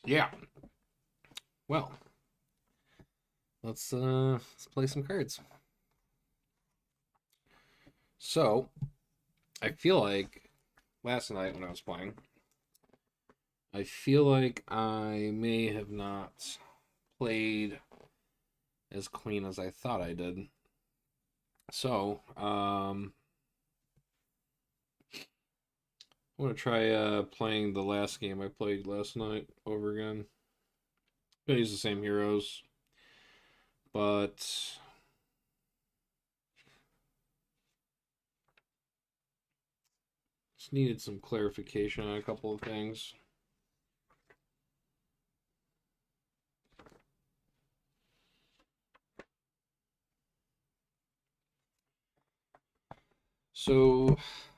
Yeah. Well, let's play some cards. So, I feel like last night when I was playing, I feel like I may have not played as clean as I thought I did. So, I'm gonna try playing the last game I played last night over again. Gonna use the same heroes, but just needed some clarification on a couple of things. So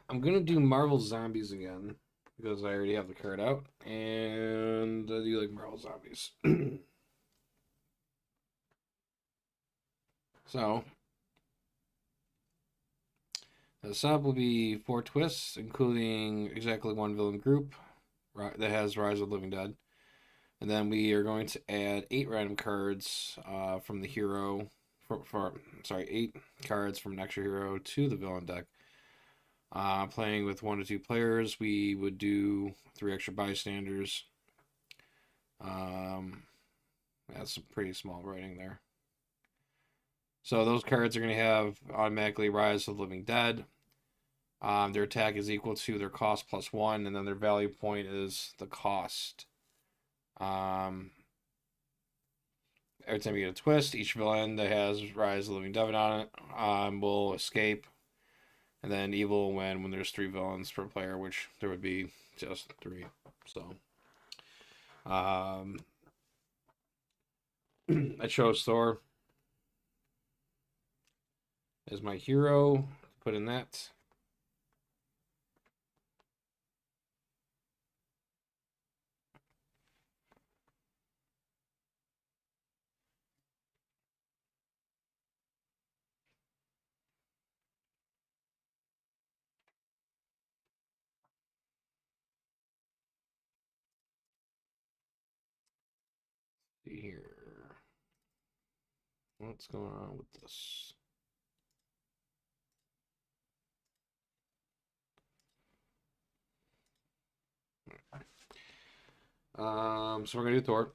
I'm gonna do Marvel Zombies again because I already have the card out, and I do like Marvel Zombies. So the sub will be four twists, including exactly one villain group that has Rise of the Living Dead, and then we are going to add eight random cards from the hero sorry, eight cards from an extra hero to the villain deck. Playing with one to two players, we would do three extra bystanders. Um, that's some pretty small writing there. So those cards are going to have automatically Rise of the Living Dead. Their attack is equal to their cost plus one, and then their value point is the cost. Um, every time you get a twist, each villain that has Rise of the Living Dead on it will escape, and then evil will win when there's three villains per player, which there would be just three. So um, I chose Thor as my hero. Put in that. See here. What's going on with this? So we're gonna do Thor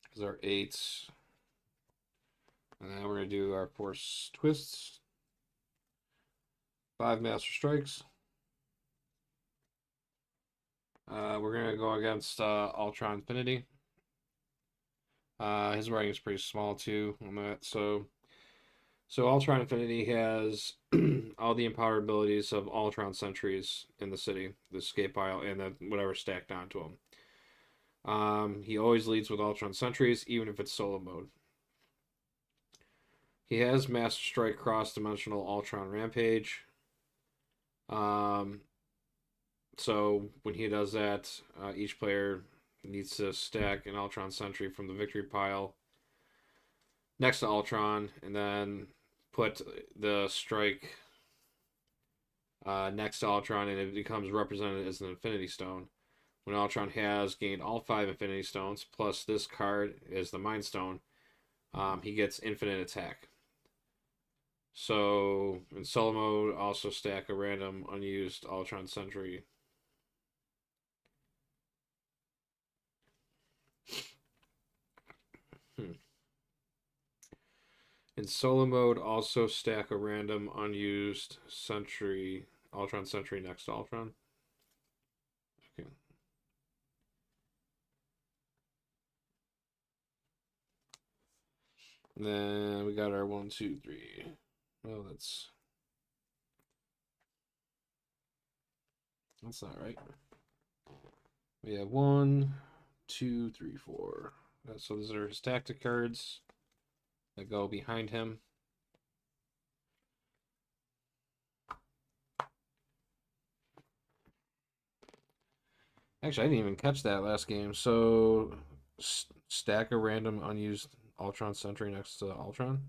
because our eights, and then we're gonna do our force twists, five master strikes. We're gonna go against Ultron Infinity. His writing is pretty small too on that. So Ultron Infinity has all the empowered abilities of Ultron sentries in the city, the escape pile, and then whatever stacked onto him. He always leads with Ultron sentries, even if it's solo mode. He has Master Strike cross dimensional Ultron Rampage. Um, so when he does that, each player needs to stack an Ultron Sentry from the victory pile next to Ultron, and then put the strike next to Ultron, and it becomes represented as an Infinity Stone. When Ultron has gained all five Infinity Stones, plus this card is the Mind Stone, he gets infinite attack. So in solo mode, also stack a random unused Ultron Sentry. Hmm. In solo mode, also stack a random unused Sentry, Ultron Sentry next to Ultron. Okay. And then we got our one, two, three. Oh, that's not right. We have one, two, three, four. So those are his tactic cards that go behind him. Actually, I didn't even catch that last game. So stack a random unused Ultron Sentry next to Ultron.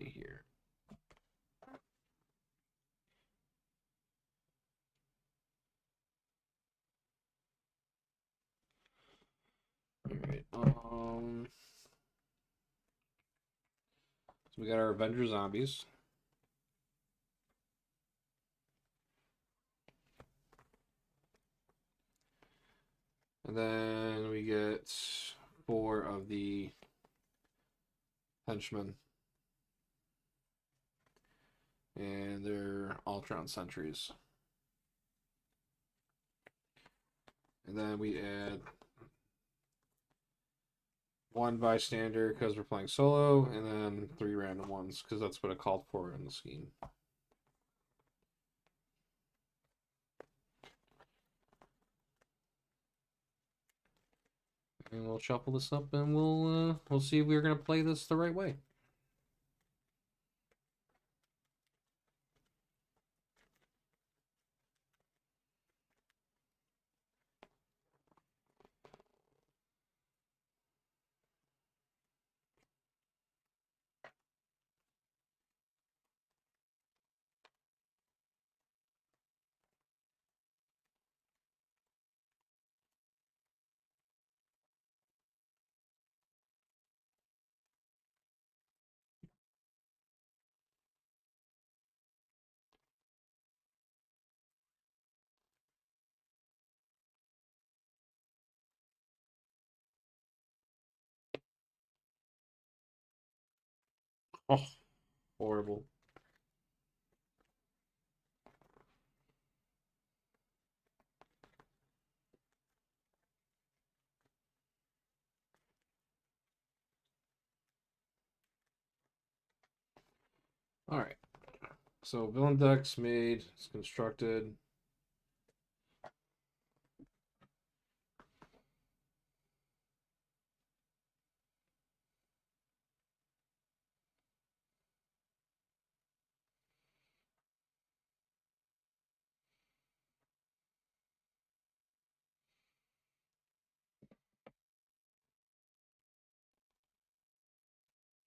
see here. All right. So we got our Avenger zombies. And then we get 4 of the henchmen. And they're Ultron sentries. And then we add 1 bystander because we're playing solo, and then 3 random ones because that's what it called for in the scheme. And we'll shuffle this up, and we'll see if we're gonna play this the right way. Oh, horrible. All right. So villain deck's made. It's constructed.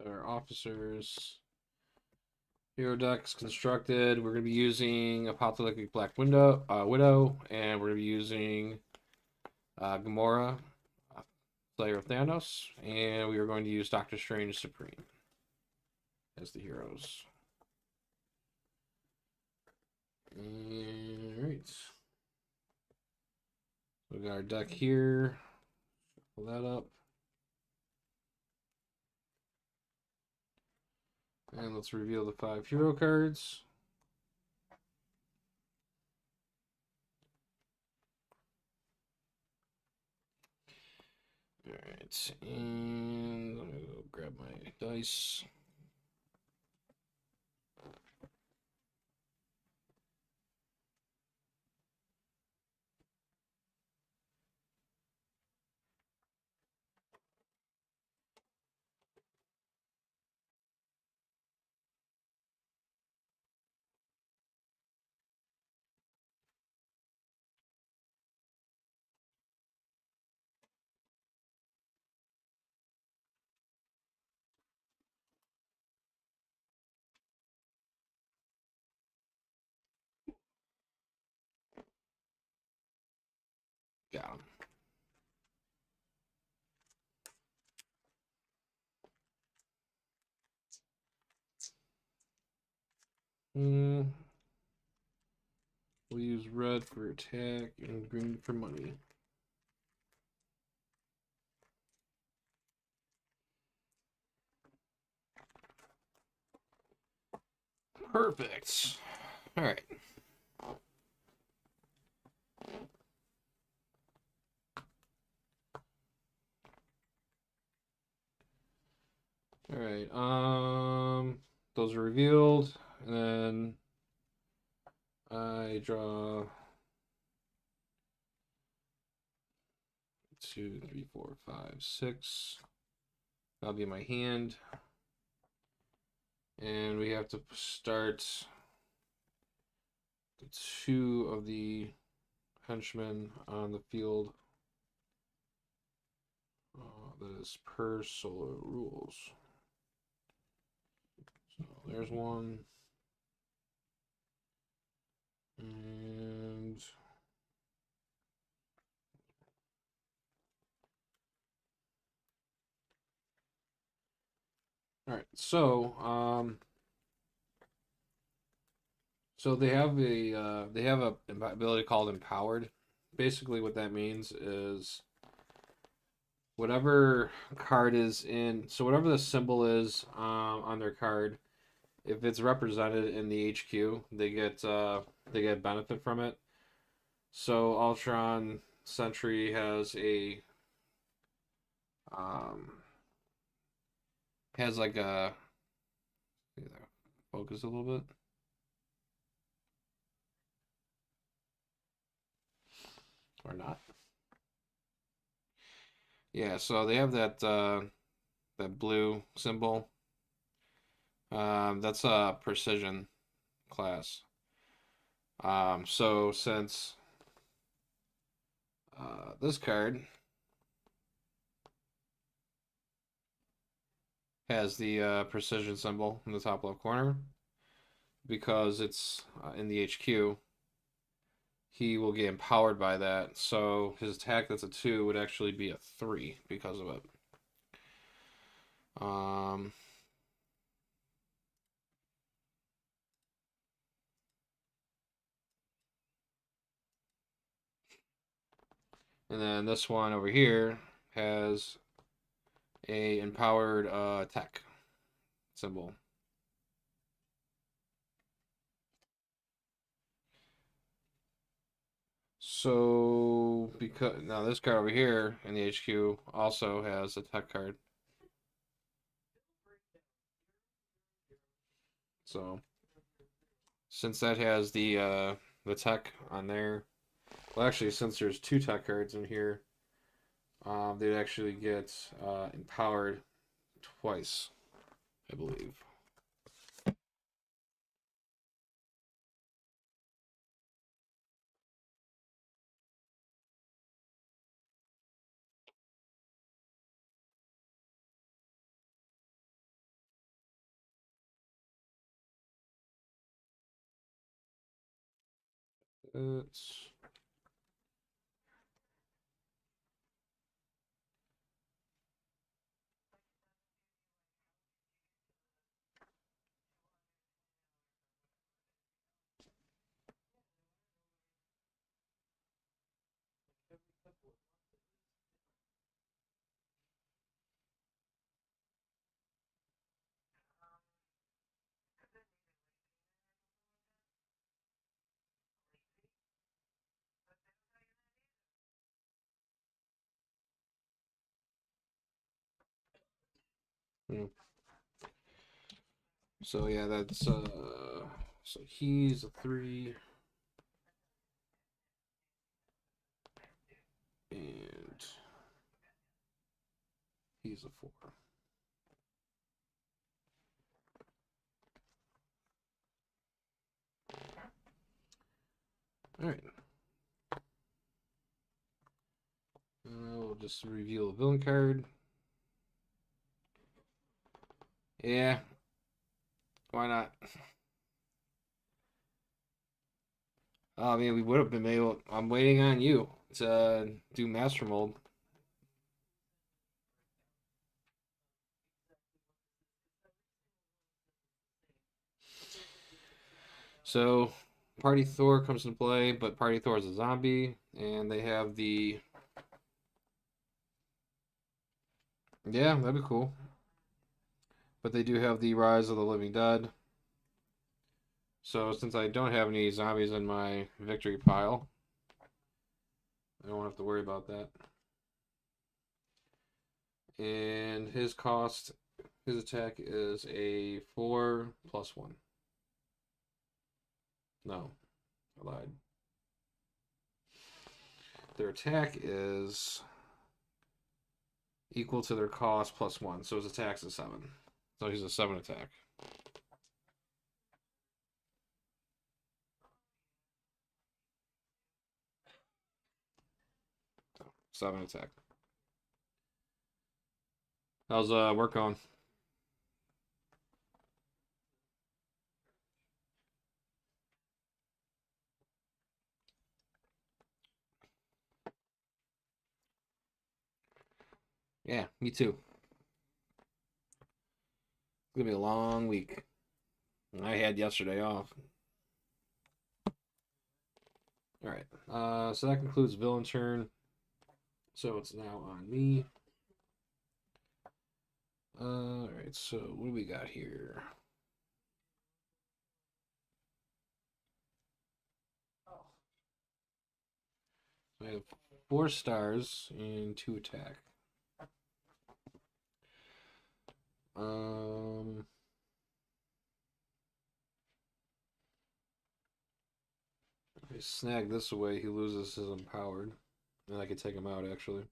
Our officers. Hero deck's constructed. We're going to be using Apocalyptic Black Widow, and we're going to be using Gamora, Slayer of Thanos, and we are going to use Doctor Strange Supreme as the heroes. Alright. We got our deck here. Pull that up. And let's reveal the 5 hero cards. Alright, and let me go grab my dice. Got him. We'll use red for attack and green for money. Perfect. All right. All right. Those are revealed, and then I draw 2, 3, 4, 5, 6. That'll be my hand, and we have to start the 2 of the henchmen on the field. That is per solo rules. So there's one. And all right, so they have a ability called Empowered. Basically, what that means is whatever card is in, so whatever the symbol is on their card, if it's represented in the HQ, they get benefit from it. So Ultron Sentry um has like a focus a little bit or not. Yeah, so they have that blue symbol. That's a precision class. So since this card has the precision symbol in the top left corner, because it's in the HQ, he will get empowered by that. So his attack that's a 2 would actually be a 3 because of it. Um, and then this one over here has a empowered tech symbol. So because now this card over here in the HQ also has a tech card. So since that has the tech on there, well actually since there's 2 tech cards in here, they'd actually get empowered twice, I believe. It's mm. So yeah, that's so he's a 3 and he's a 4. All right. We'll just reveal a villain card. Yeah, why not? Oh man, we would have been able. I'm waiting on you to do Master Mold. So, Party Thor comes into play, but Party Thor is a zombie, and they have the. Yeah, that'd be cool. But they do have the Rise of the Living Dead. So, since I don't have any zombies in my victory pile, I don't have to worry about that. And his cost, his attack is a 4+1. No, I lied. Their attack is equal to their cost +1. So his attack's a 7. So he's a 7 attack. 7 attack. How's work going? Yeah, me too. It's gonna be a long week. I had yesterday off. All right. So that concludes villain turn. So it's now on me. All right. So what do we got here? I have 4 stars and 2 attack. Um, if I snag this away, he loses his empowered, and I can take him out actually.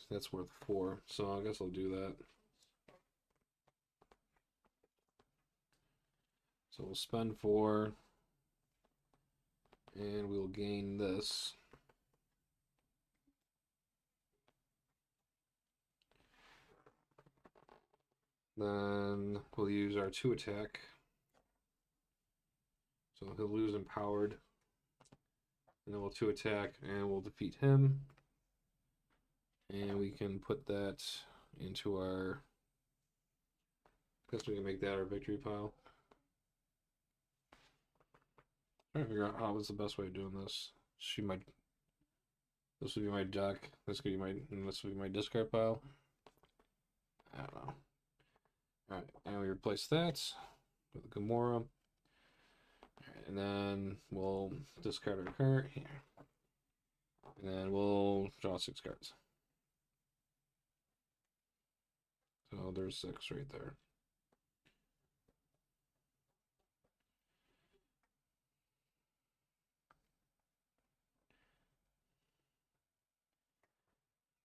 That's worth 4, so I guess I'll do that. So we'll spend 4, and we'll gain this. Then we'll use our 2 attack. So he'll lose empowered. And then we'll 2 attack and we'll defeat him. And we can put that into our. I guess we can make that our victory pile. I'm trying to figure out how was the best way of doing this. This would be my deck. This would be my discard pile. I don't know. Alright, and we replace that with Gamora. Alright, and then we'll discard our card here. And then we'll draw 6 cards. So there's 6 right there.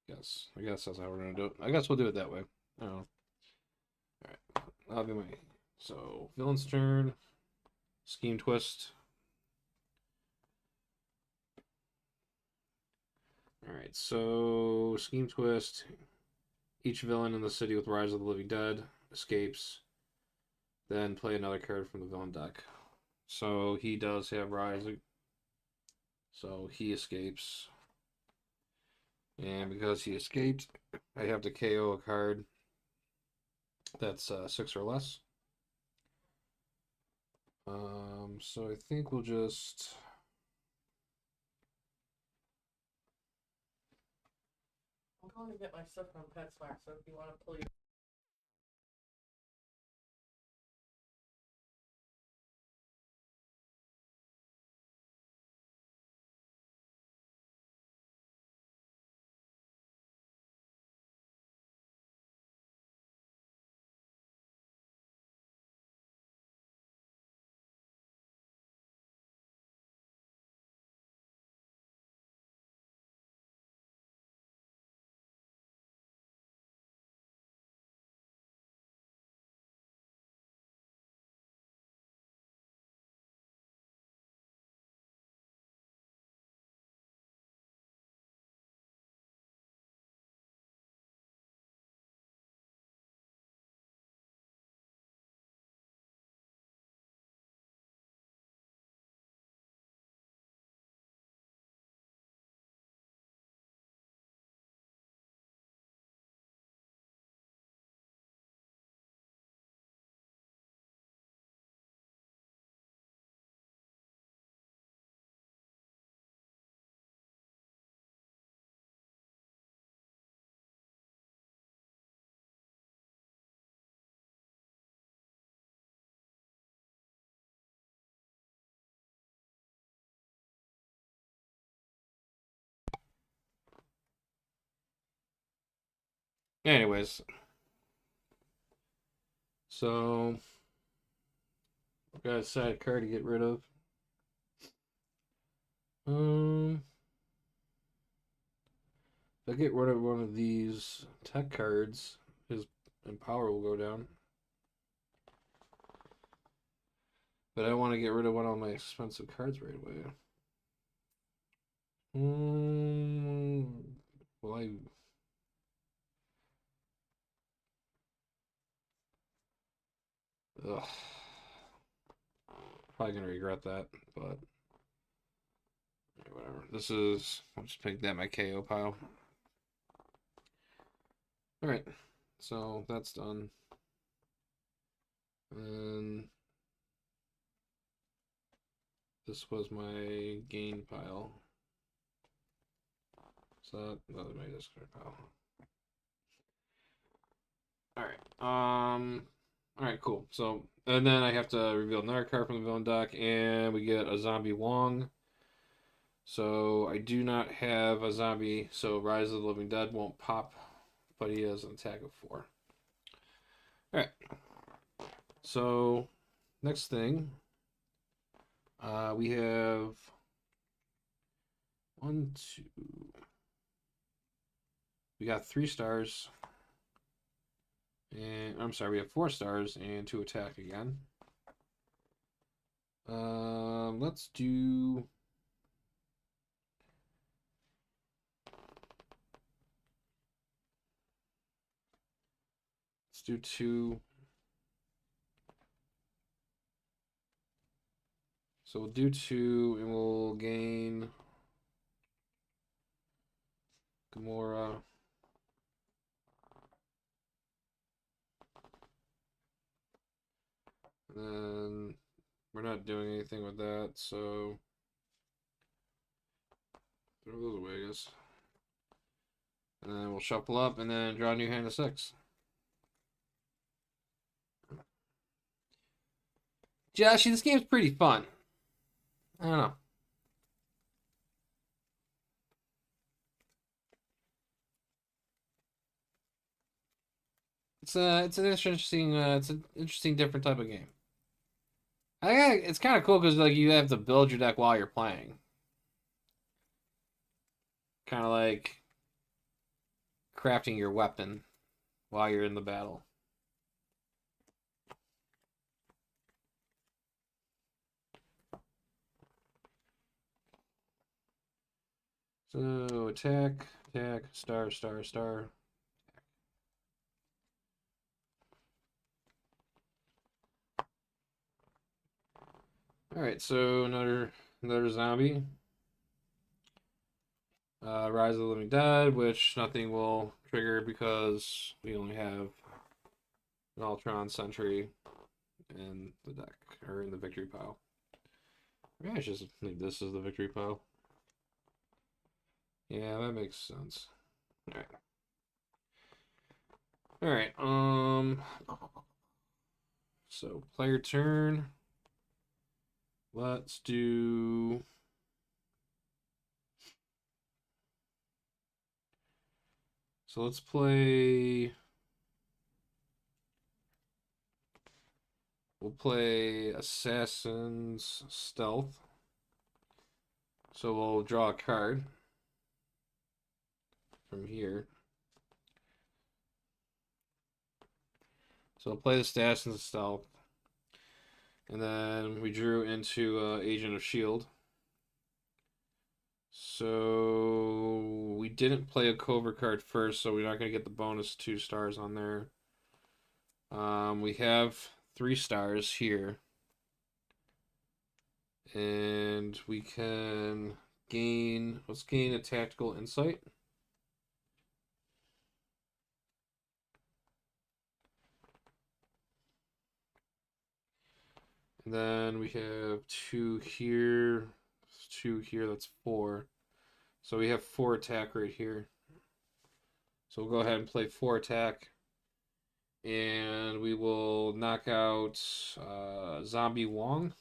Yes, I guess that's how we're gonna do it. I guess we'll do it that way. Oh. Alright. That'll be my villain's turn. Scheme twist. Alright, so scheme twist. Each villain in the city with Rise of the Living Dead escapes. Then play another card from the villain deck. So he does have Rise. So he escapes. And because he escaped, I have to KO a card that's 6 or less. So I think we'll just. I'm going to get my stuff from PetSmart, so if you want to pull your. Anyways. So. I've got a side card to get rid of. If I get rid of one of these tech cards, his power will go down. But I want to get rid of one of my expensive cards right away. Well, ugh, probably gonna regret that, but whatever. I'll just make that my KO pile. All right, so that's done. And this was my gain pile. So that was my discard pile. All right. All right. Cool. So, and then I have to reveal another card from the villain deck, and we get a zombie Wong. So I do not have a zombie, so Rise of the Living Dead won't pop, but he has an attack of 4. All right. So next thing, we have 1, 2. We got 3 stars. And I'm sorry, we have 4 stars and 2 attack again. Let's do. Let's do 2. So we'll do 2, and we'll gain Gamora. And then we're not doing anything with that, so throw those away, I guess. And then we'll shuffle up and then draw a new hand of 6. Joshy, this game's pretty fun. I don't know. It's an interesting different type of game. I think it's kind of cool because like you have to build your deck while you're playing. Kind of like crafting your weapon while you're in the battle. So attack, star, star, star. All right, so another zombie. Rise of the Living Dead, which nothing will trigger because we only have an Ultron Sentry in the deck, or in the victory pile. Maybe I should just leave this as the victory pile. Yeah, that makes sense. Alright. Alright, so player turn. Let's do... So let's play... We'll play Assassin's Stealth. So we'll draw a card from here. So we'll play the Assassin's Stealth. And then we drew into Agent of S.H.I.E.L.D. So we didn't play a Covert card first, so we're not going to get the bonus 2 stars on there. We have 3 stars here. And we can gain, let's gain a tactical insight. And then we have 2 here, 2 here, that's 4. So we have 4 attack right here. So we'll go ahead and play 4 attack. And we will knock out Zombie Wong.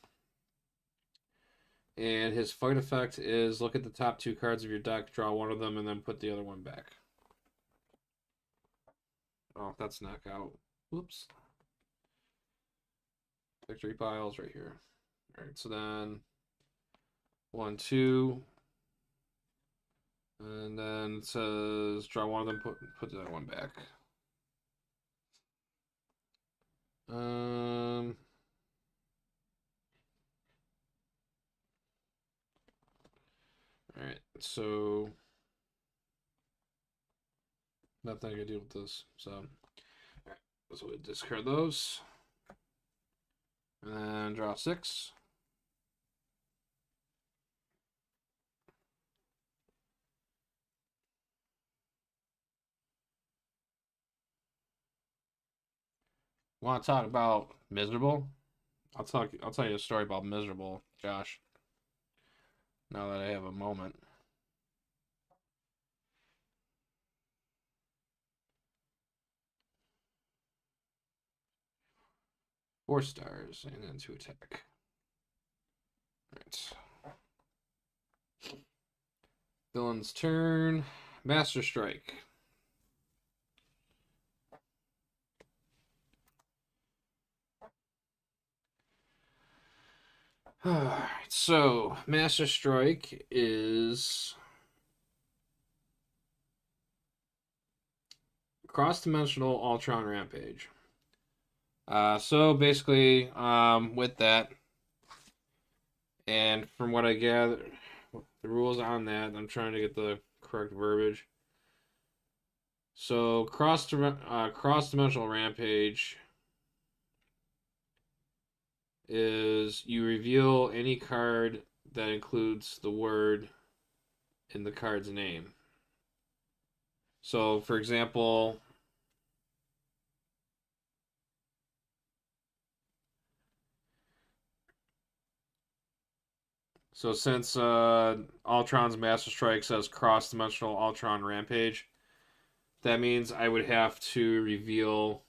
And his fight effect is look at the top 2 cards of your deck, draw one of them, and then put the other one back. Oh, that's knockout. Whoops. Victory piles right here. Alright, so then 1, 2. And then it says draw one of them, put the other one back. Alright, so nothing I can do with this. So alright, so we discard those. And then draw 6. Want to talk about miserable? I'll tell you a story about miserable, Josh. Now that I have a moment. 4 stars and then 2 attack. Right. Villain's turn. Master Strike. Alright, so Master Strike is cross-dimensional Ultron Rampage. So basically, with that, and from what I gather, the rules on that, I'm trying to get the correct verbiage. So cross-dimensional Rampage is you reveal any card that includes the word in the card's name. So, for example, since Ultron's Master Strike says cross-dimensional Ultron Rampage, that means I would have to reveal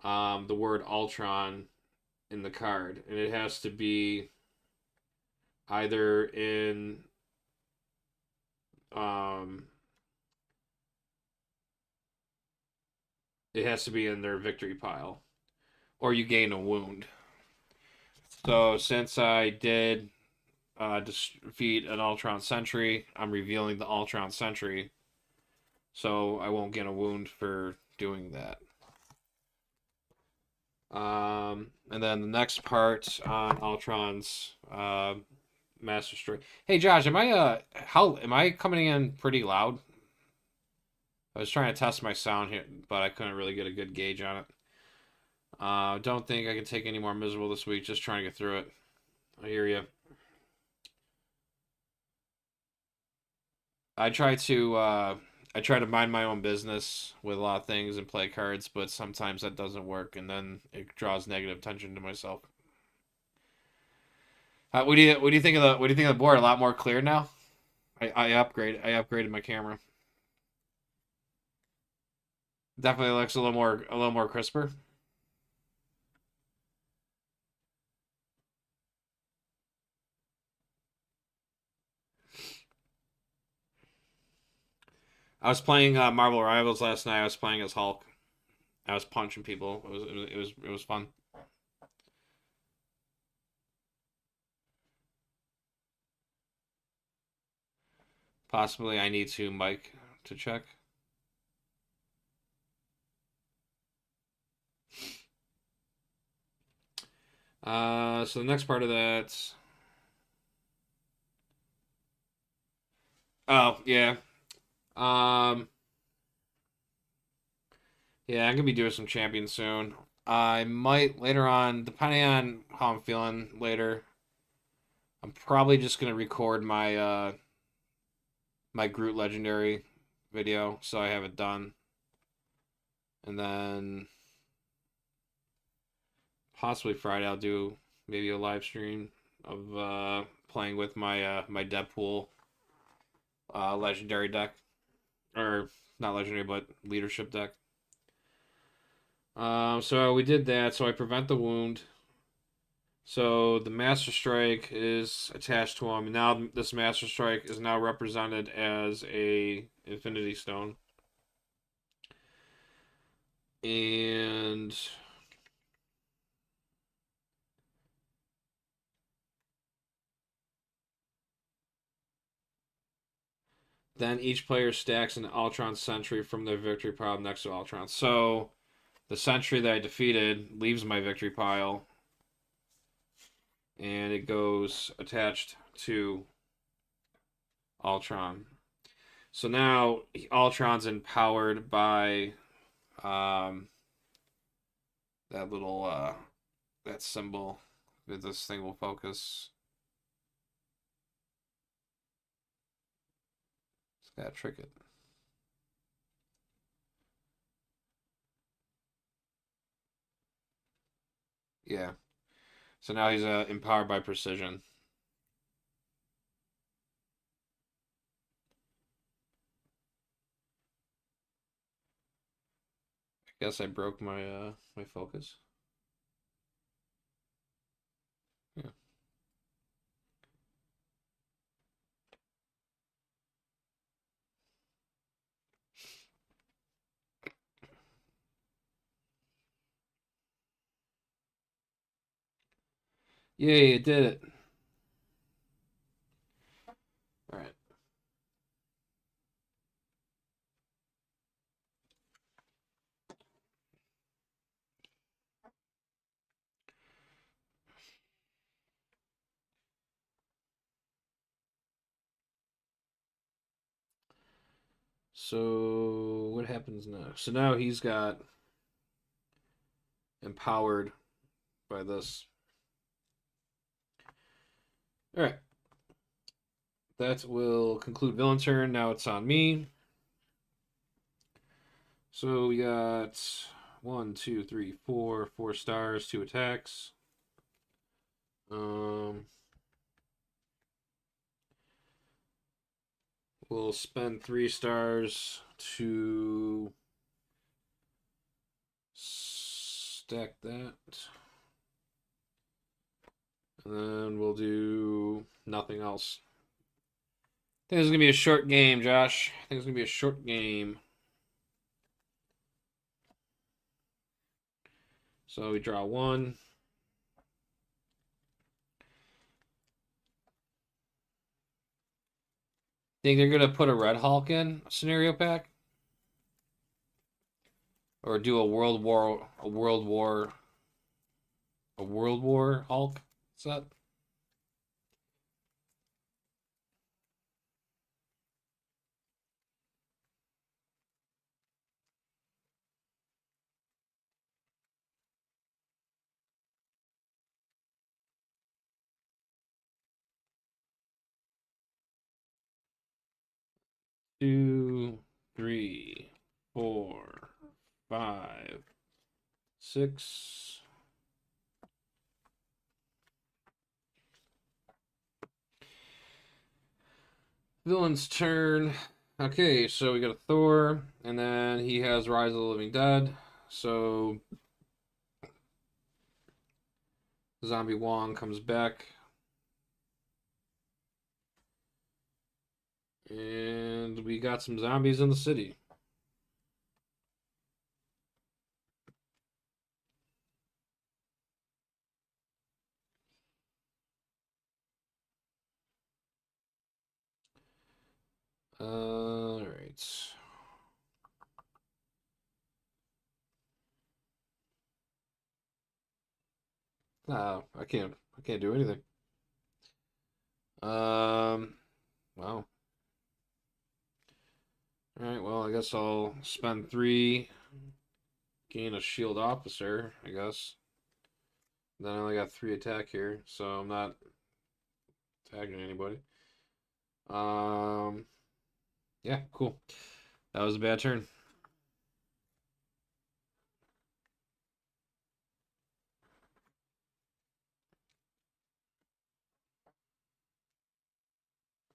the word Ultron in the card, and it has to be either in it has to be in their victory pile, or you gain a wound. So since I did defeat an Ultron Sentry, I'm revealing the Ultron Sentry, so I won't get a wound for doing that. And then the next part on Ultron's Master Strike. Hey Josh, am I coming in pretty loud? I was trying to test my sound here, but I couldn't really get a good gauge on it. Don't think I can take any more miserable this week. Just trying to get through it. I hear you. I try to mind my own business with a lot of things and play cards, but sometimes that doesn't work, and then it draws negative attention to myself. What do you think of the board? A lot more clear now. I upgraded my camera. Definitely looks a little more crisper. I was playing Marvel Rivals last night. I was playing as Hulk. I was punching people. It was fun. Possibly I need to mic to check. So the next part of that. Oh yeah. Um. Yeah, I'm gonna be doing some champions soon. I might later on, depending on how I'm feeling later. I'm probably just gonna record my Groot Legendary video, so I have it done, and then possibly Friday I'll do maybe a live stream of playing with my Deadpool legendary deck, or not legendary but leadership deck. So we did that. So I prevent the wound. So the Master Strike is attached to him. Now this Master Strike is now represented as a Infinity Stone. And then each player stacks an Ultron Sentry from their victory pile next to Ultron. So the Sentry that I defeated leaves my victory pile, and it goes attached to Ultron. So now Ultron's empowered by that little that symbol that this thing will focus. It's gotta trick it. Yeah. So now he's empowered by precision. I guess I broke my focus. Yeah. Yay, it did it. All right. So what happens now? So now he's got empowered by this. All right. That will conclude villain turn. Now it's on me. So we got 1, 2, 3, 4, 4 stars, 2 attacks. Um, we'll spend 3 stars to stack that. And then we'll do nothing else. I think this is going to be a short game, Josh. I think it's going to be a short game. So we draw 1. Think they're going to put a Red Hulk in a scenario pack? Or do a World War Hulk set? Two, three, 4, 5, 6. Villain's turn. Okay, so we got a Thor, and then he has Rise of the Living Dead. So Zombie Wong comes back. And we got some zombies in the city. All right. I can't do anything. Wow. All right, well, I guess I'll spend 3, gain a shield officer, I guess. Then I only got 3 attack here, so I'm not tagging anybody. Yeah, cool. That was a bad turn.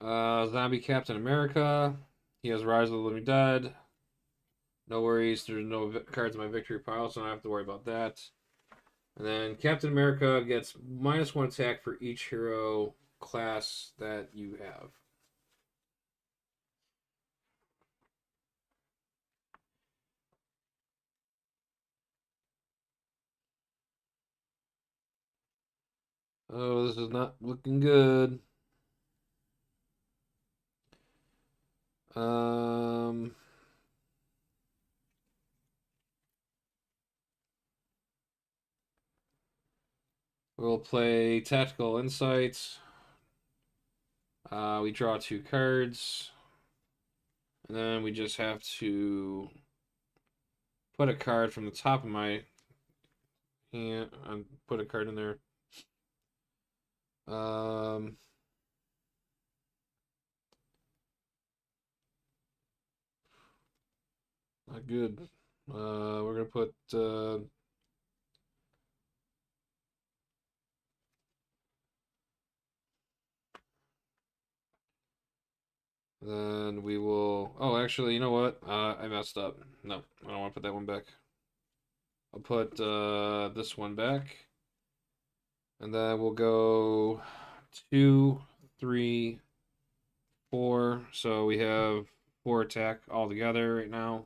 Zombie Captain America. He has Rise of the Living Dead. No worries, there's no cards in my victory pile, so I don't have to worry about that. And then Captain America gets -1 attack for each hero class that you have. Oh, this is not looking good. Um, we'll play Tactical Insights. We draw 2 cards. And then we just have to put a card from the top of my hand and put a card in there. Um, Not good. We're gonna put Then we will. Oh, actually, you know what? I messed up. No, I don't want to put that one back. I'll put this one back, and then we'll go 2, 3, 4. So we have 4 attack all together right now,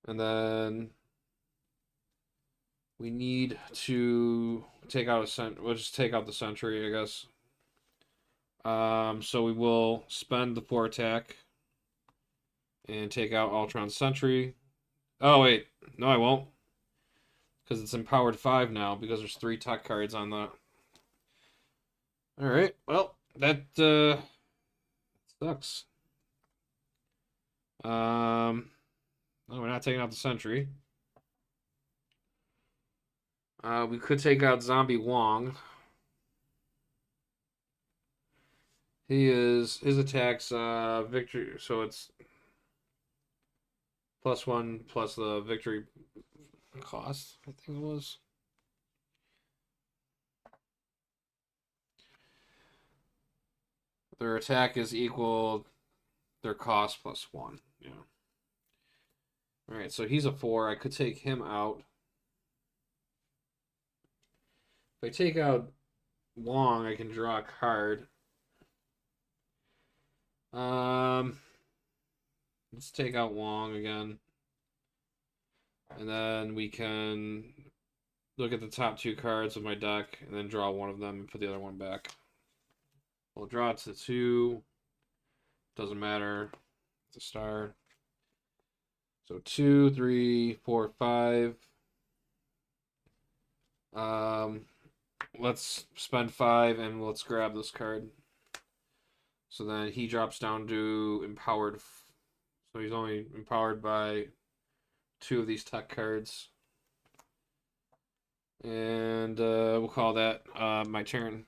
and then we need to take out a cent. We'll just take out the sentry, I guess. So we will spend the 4 attack and take out Ultron's sentry. Oh wait, no, I won't, because it's empowered 5 now because there's 3 tech cards on the. All right, well that sucks. No, we're not taking out the sentry. We could take out Zombie Wong. His attacks victory, so it's +1 plus the victory cost, I think it was. Their attack is equal their cost +1. Yeah. All right, so he's a 4. I could take him out. If I take out Wong, I can draw a card. Um, let's take out Wong again. And then we can look at the top 2 cards of my deck and then draw one of them and put the other one back. We'll draw it to 2. Doesn't matter. It's a star. So 2, 3, 4, 5. Let's spend 5 and let's grab this card. So then he drops down to empowered. So he's only empowered by 2 of these tech cards. And we'll call that my turn.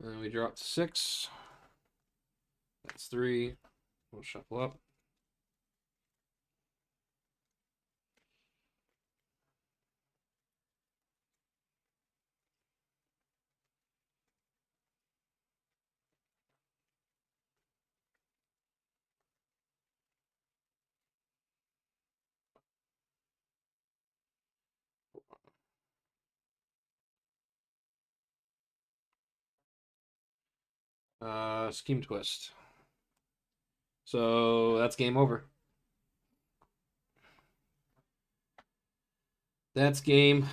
And we drop to 6. That's 3. We'll shuffle up. Scheme twist. So that's game over. That's game.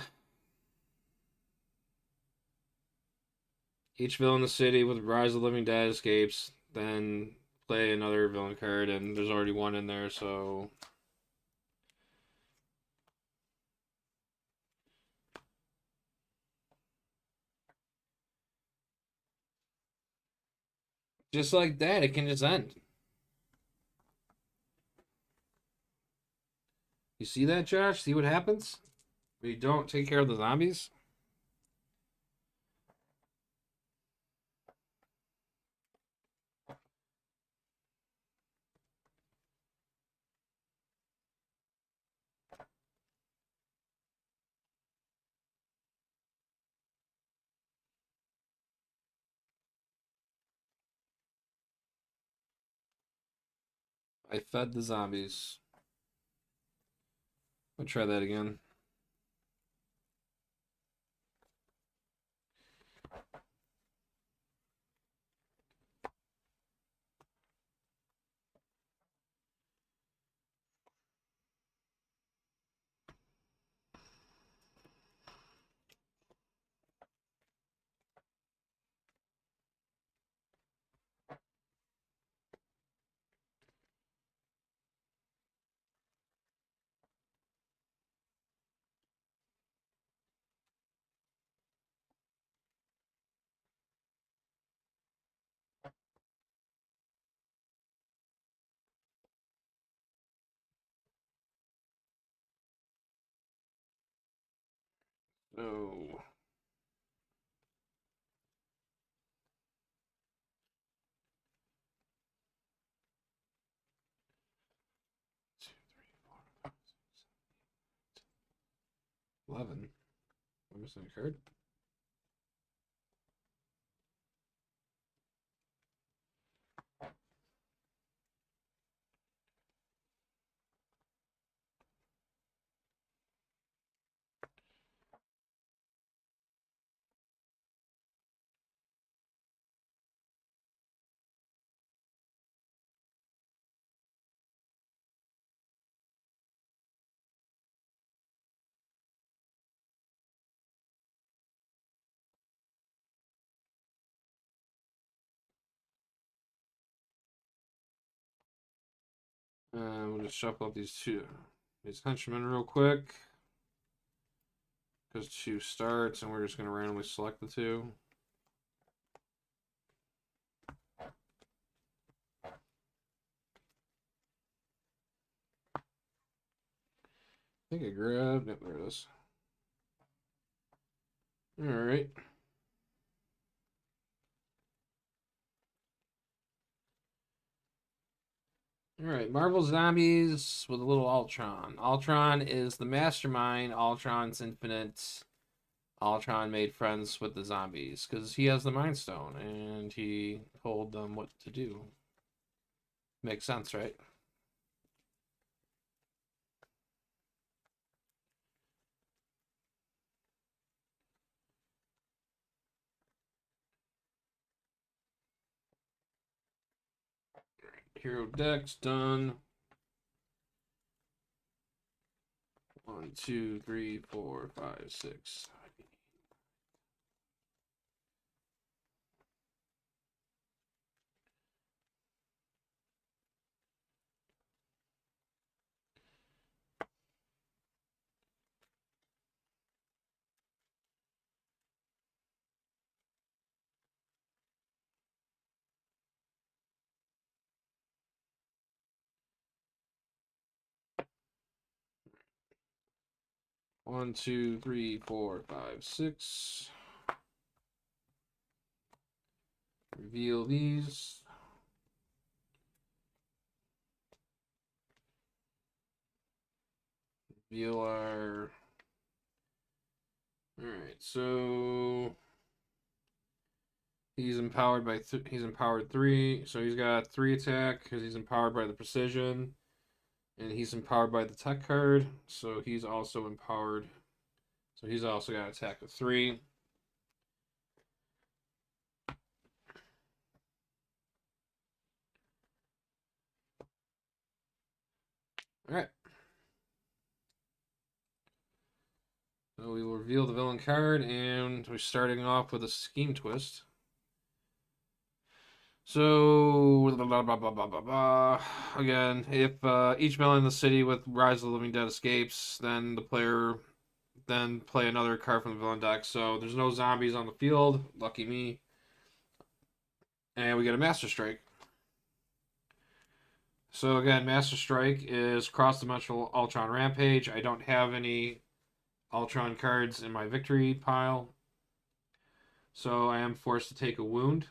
Each villain in the city with Rise of the Living Dead escapes, then play another villain card, and there's already one in there, so. Just like that, it can just end. You see that, Josh? See what happens? We don't take care of the zombies? I fed the zombies. I'll try that again. Oh. 11. Am I missing a card? We'll just shuffle up these henchmen real quick. Because 2 starts, and we're just going to randomly select the 2. I think I grabbed it. There it is. Alright. Alright, Marvel Zombies with a little Ultron. Ultron is the mastermind. Ultron's infinite. Ultron made friends with the zombies because he has the Mind Stone and he told them what to do. Makes sense, right? Hero decks done. 1, 2, 3, 4, 5, 6. 1, 2, 3, 4, 5, 6. Reveal these. Reveal our. Alright, so he's empowered by he's empowered 3, so he's got 3 attack because he's empowered by the precision, and he's empowered by the tech card, so he's also empowered. So he's also got attack of 3. Alright. So we will reveal the villain card, and we're starting off with a scheme twist. So, blah, blah, blah, blah, blah, blah. Again, if each villain in the city with Rise of the Living Dead escapes, then the player then play another card from the villain deck. So there's no zombies on the field. Lucky me. And we get a Master Strike. So again, Master Strike is cross-dimensional Ultron Rampage. I don't have any Ultron cards in my victory pile, so I am forced to take a wound.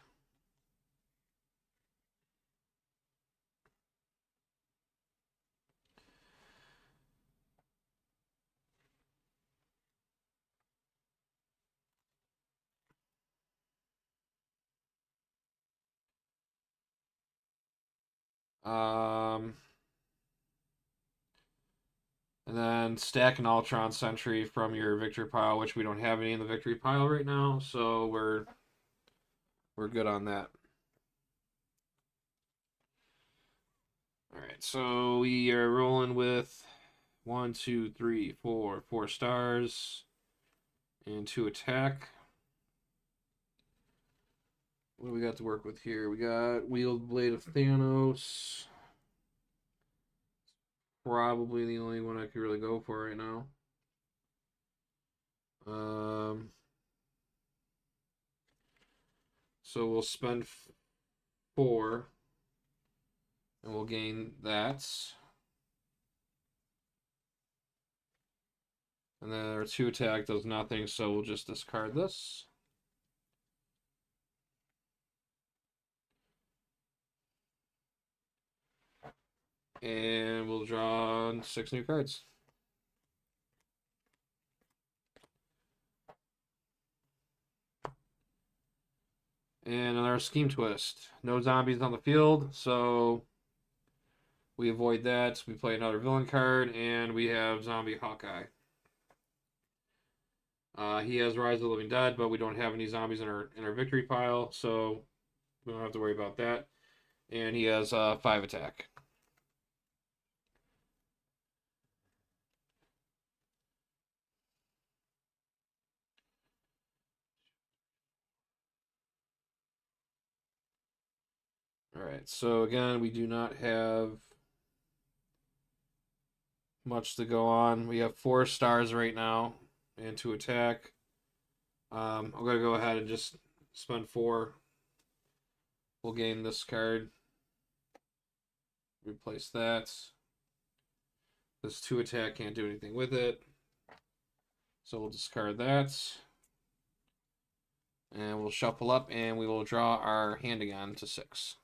And then stack an Ultron Sentry from your victory pile, which we don't have any in the victory pile right now, so we're good on that. All right, so we are rolling with 1, 2, 3, 4 stars and 2 attack. What do we got to work with here? We got Wield Blade of Thanos. Probably the only one I could really go for right now. So we'll spend 4, and we'll gain that. And then our 2 attack does nothing, so we'll just discard this. And we'll draw 6 new cards. And another scheme twist. No zombies on the field, so we avoid that. We play another villain card, and we have Zombie Hawkeye. He has Rise of the Living Dead, but we don't have any zombies in our victory pile, so we don't have to worry about that. And he has 5 attack. Alright, so again, we do not have much to go on. We have 4 stars right now and 2 attack. I'm going to go ahead and just spend 4. We'll gain this card. Replace that. This 2 attack can't do anything with it. So we'll discard that. And we'll shuffle up and we will draw our hand again to 6.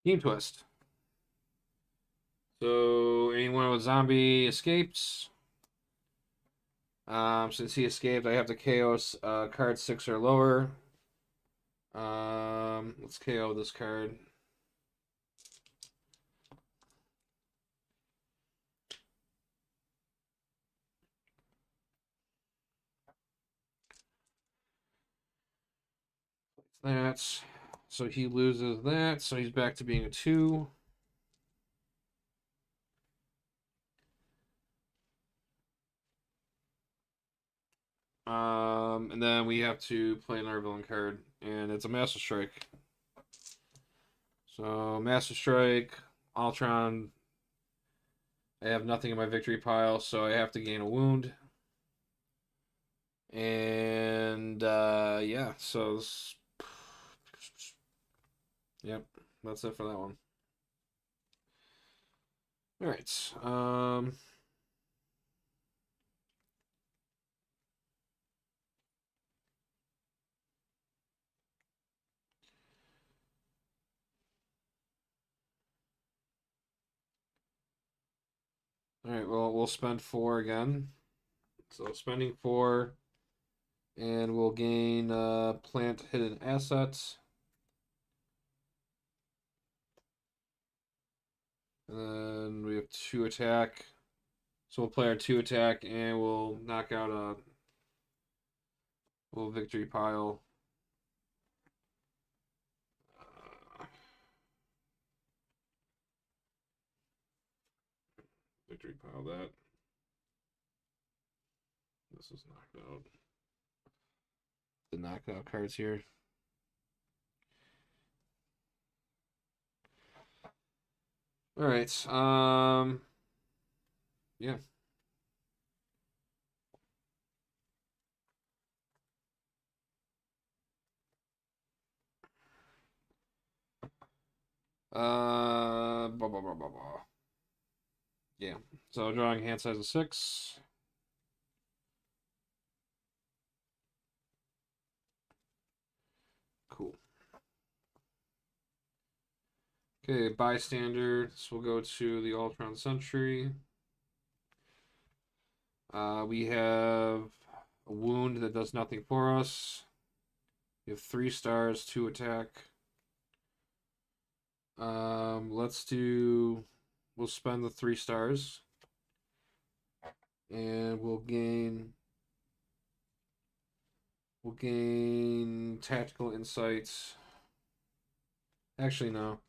Team twist. So anyone with zombie escapes. Since he escaped, I have to KO card 6 or lower. Let's KO this card. That. So he loses that. So he's back to being a 2. And then we have to play another villain card, and it's a Master Strike. So Master Strike, Ultron. I have nothing in my victory pile, so I have to gain a wound. And yeah, so yep, that's it for that one. All right. All right. Well, we'll spend 4 again. So spending 4, and we'll gain plant hidden assets. And then we have 2 attack. So we'll play our 2 attack, and we'll knock out a little victory pile. Victory pile that. This is knocked out. The knockout cards here. All right. Yeah. Blah, blah, blah, blah, blah. Yeah. So drawing hand size of 6. Cool. Okay, bystander. So we'll go to the Ultron Sentry. We have a wound that does nothing for us. We have 3 stars, 2 attack. Let's do. We'll spend the 3 stars, and we'll gain. We'll gain tactical insights. Actually, no.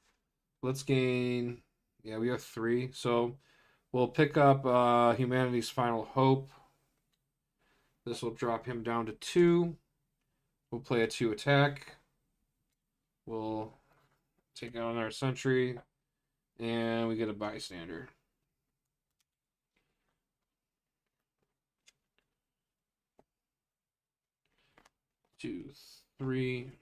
Let's gain. Yeah, we have 3, so we'll pick up Humanity's Final Hope. This will drop him down to 2. We'll play a 2 attack. We'll take out our sentry, and we get a bystander. 2, 3.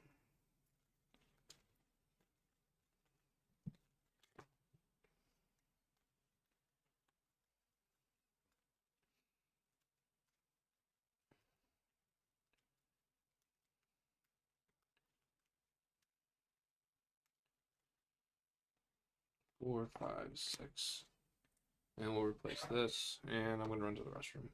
4, 5, 6. And we'll replace this, and I'm going to run to the restroom.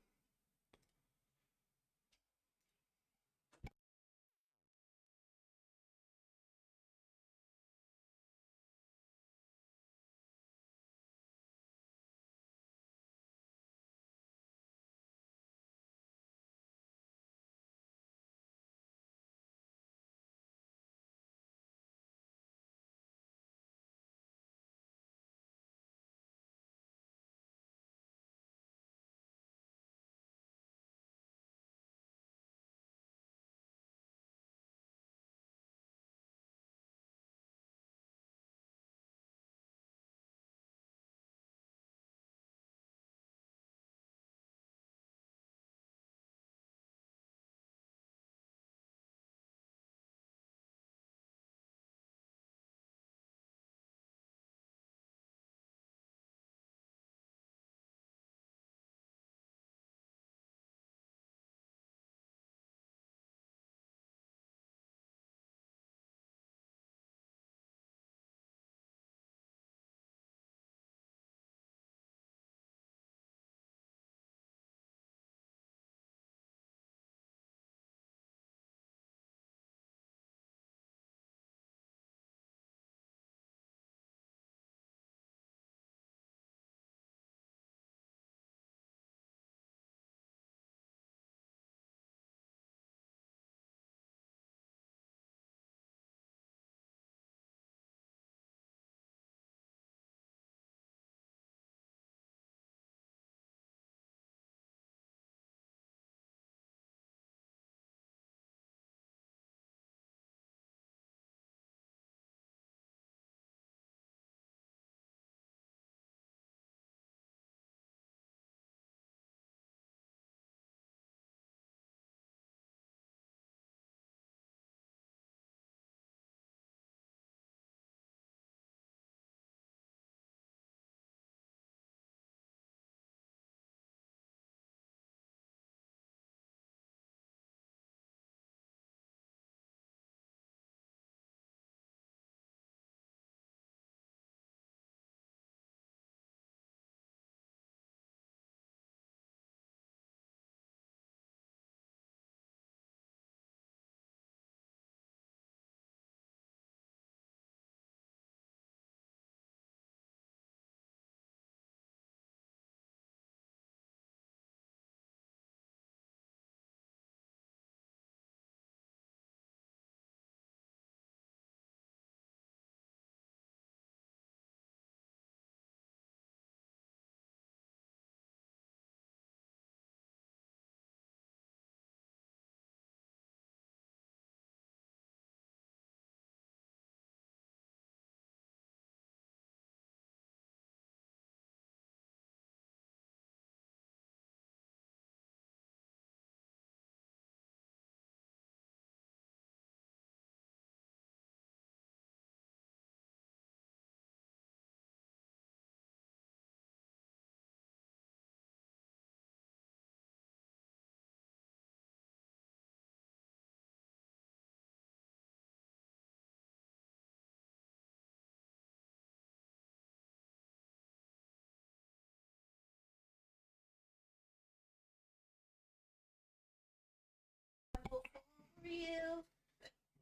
Real.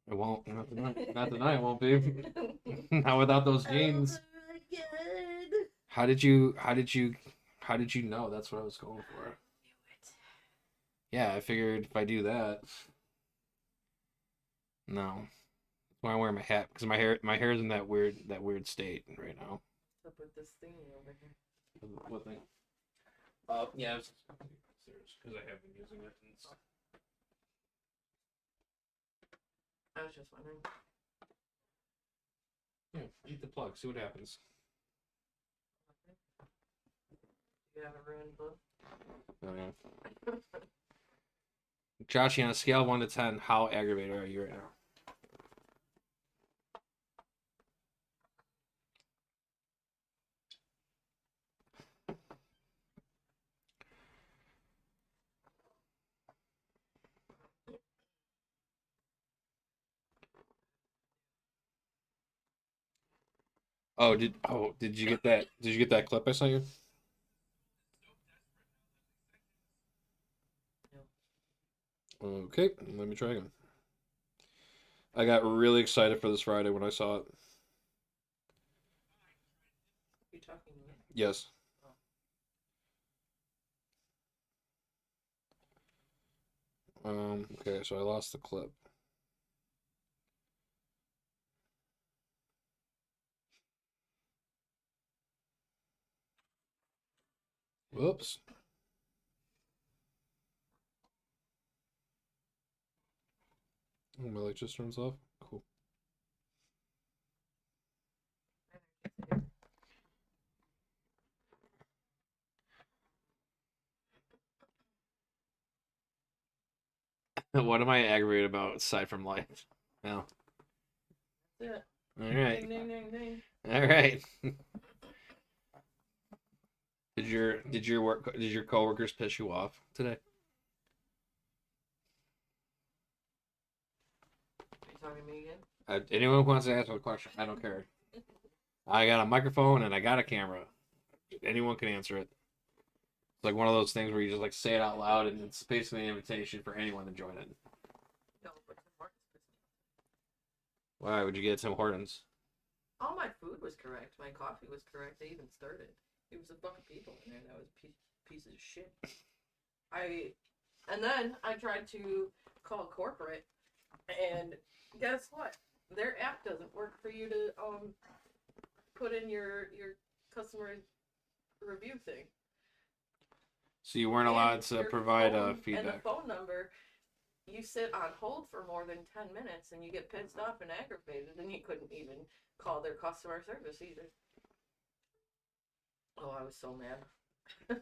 It won't. Not tonight. Not tonight. It won't be. Not without those jeans. How did you? How did you? How did you know that's what I was going for? Yeah, I figured if I do that. No, that's why I wear my hat because my hair is in that weird state right now. What's up with this thingy over here? What thing? Yeah, it's upstairs because I have been using it. And it's... I was just wondering. Yeah, eat the plug. See what happens. You have a ruined book? Oh yeah. Joshy, on a scale of 1 to 10, how aggravated are you right now? Did you get that? Did you get that clip I sent you? Okay, let me try again. I got really excited for this Friday when I saw it. You talking to me? Yes. Okay, so I lost the clip. Whoops. Oh, my light just turns off. Cool. What am I aggravated about aside from life? No. That's it. All right. Ding, ding, ding, ding. All right. Did your coworkers piss you off today? Are you talking to me again? Anyone who wants to answer the question, I don't care. I got a microphone and I got a camera. Anyone can answer it. It's like one of those things where you just like say it out loud, and it's basically an invitation for anyone to join it. No, but the market's pissed me Why would you get Tim Hortons? off. All my food was correct. My coffee was correct. They even started. It was a buck of people in there that was pieces of shit. And then I tried to call corporate, and guess what? Their app doesn't work for you to put in your customer review thing. So you weren't allowed to Your provide phone- And the feedback. phone number, you sit on hold for more than 10 minutes and you get pissed off and aggravated, and you couldn't even call their customer service either. Oh, I was so mad.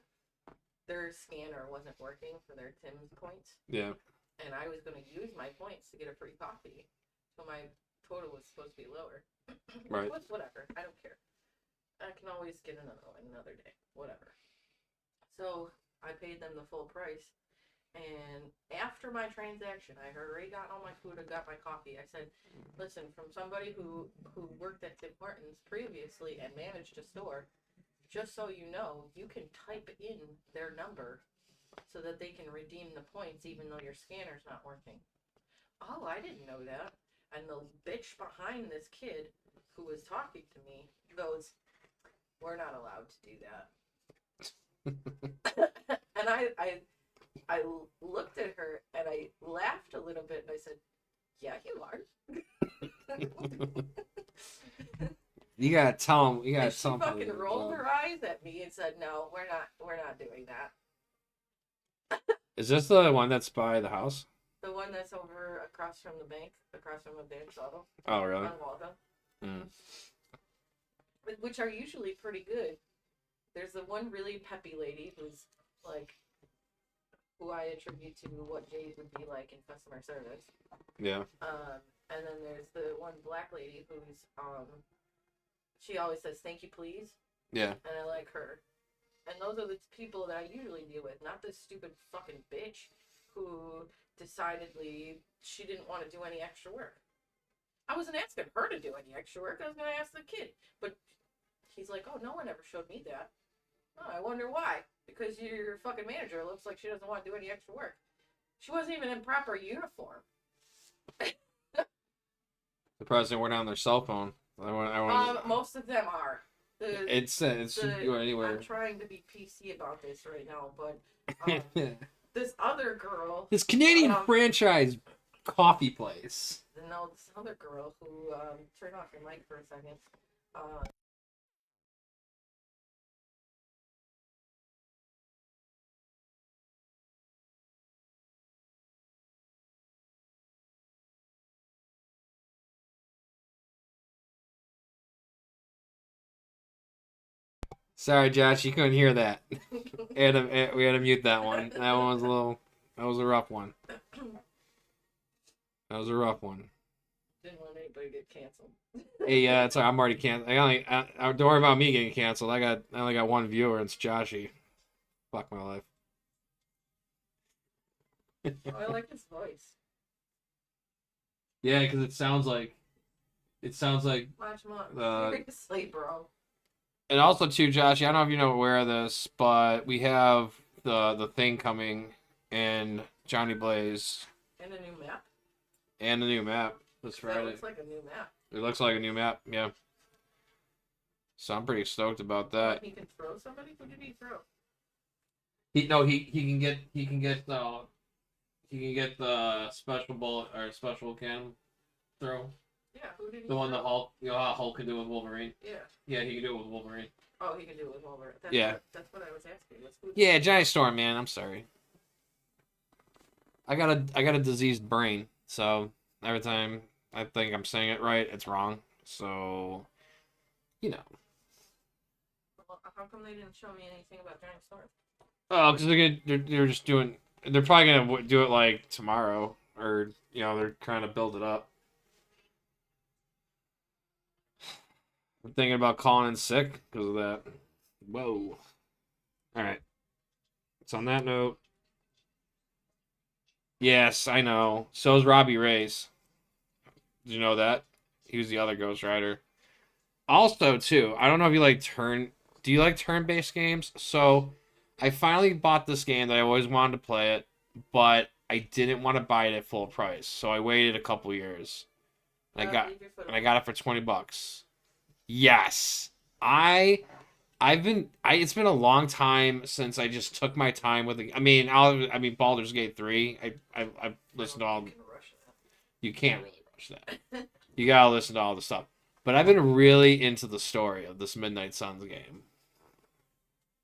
Their scanner wasn't working for their Tim's points, Yeah. and I was going to use my points to get a free coffee, so my total was supposed to be lower. Right. Whatever, I don't care. I can always get another one another day, whatever. So I paid them the full price, and after my transaction, I had already gotten all my food, I got my coffee. I said, listen, from somebody who worked at Tim Hortons previously and managed a store, just so you know, you can type in their number so that they can redeem the points even though your scanner's not working. Oh, I didn't know that. And the bitch behind this kid who was talking to me goes, we're not allowed to do that. And I looked at her and I laughed a little bit and I said, yeah, you are. You gotta tell them. You gotta And she tell them. fucking rolled her eyes at me and said, no, we're not doing that. Is this the one that's by the house? The one that's over across from the bank, across from the Bank Auto Oh, really? on Waltham. Mm. Which are usually pretty good. There's the one really peppy lady who's like, who I attribute to what Jay's would be like in customer service. Yeah. And then there's the one black lady who's she always says thank you please. Yeah. And I like her. And those are the people that I usually deal with, not this stupid fucking bitch who decidedly she didn't want to do any extra work. I wasn't asking her to do any extra work. I was going to ask the kid. But he's like, oh, no one ever showed me that. Oh, I wonder why. Because your fucking manager looks like she doesn't want to do any extra work. She wasn't even in proper uniform. The president went on their cell phone. Most of them are. It's anywhere. I'm trying to be PC about this right now, but this other girl, this Canadian franchise coffee place. No, this other girl who turn off your mic for a second. Sorry, Josh, you couldn't hear that. We had to mute that one. That one was that was a rough one. That was a rough one. Didn't want anybody to get canceled. Hey, yeah, it's I'm already canceled. Don't worry about me getting canceled. I only got one viewer. It's Joshy. Fuck my life. Oh, I like his voice. Yeah, because it sounds like It sounds like. Watch them up. Uh, Seriously, bro. And also too, Josh, I don't know if you know aware of this, but we have the thing coming in Johnny Blaze And a new map. and a new map this That Friday. looks like a new map. It looks like a new map, yeah. So I'm pretty stoked about that. He can throw somebody. Who did he throw? He can get the special bullet or special cannon throw. Yeah, who did he The one throw? that Hulk, you know how Hulk can do it with Wolverine. Yeah. Yeah, he can do it with Wolverine. Oh, he can do it with Wolverine. Yeah. That's what I was asking. Who Yeah, Johnny Storm, man. I'm sorry. I got a diseased brain, so every time I think I'm saying it right, it's wrong. So, you know. Well, how come they didn't show me anything about Johnny Storm? Oh, because they're just doing. They're probably gonna do it like tomorrow, or they're trying to build it up. I'm thinking about calling in sick because of that. Whoa. All right. So on that note, yes, I know. So is Robbie Reyes. Did you know that? He was the other Ghost Rider. Also, too, I don't know if you like turn. Do you like turn-based games? So, I finally bought this game that I always wanted to play it, but I didn't want to buy it at full price. So I waited a couple years. And I got it for $20. Yes. It's been a long time since I just took my time with it. I mean, Baldur's Gate 3. I've listened to all. You can't really rush that. You gotta listen to all the stuff. But I've been really into the story of this Midnight Suns game.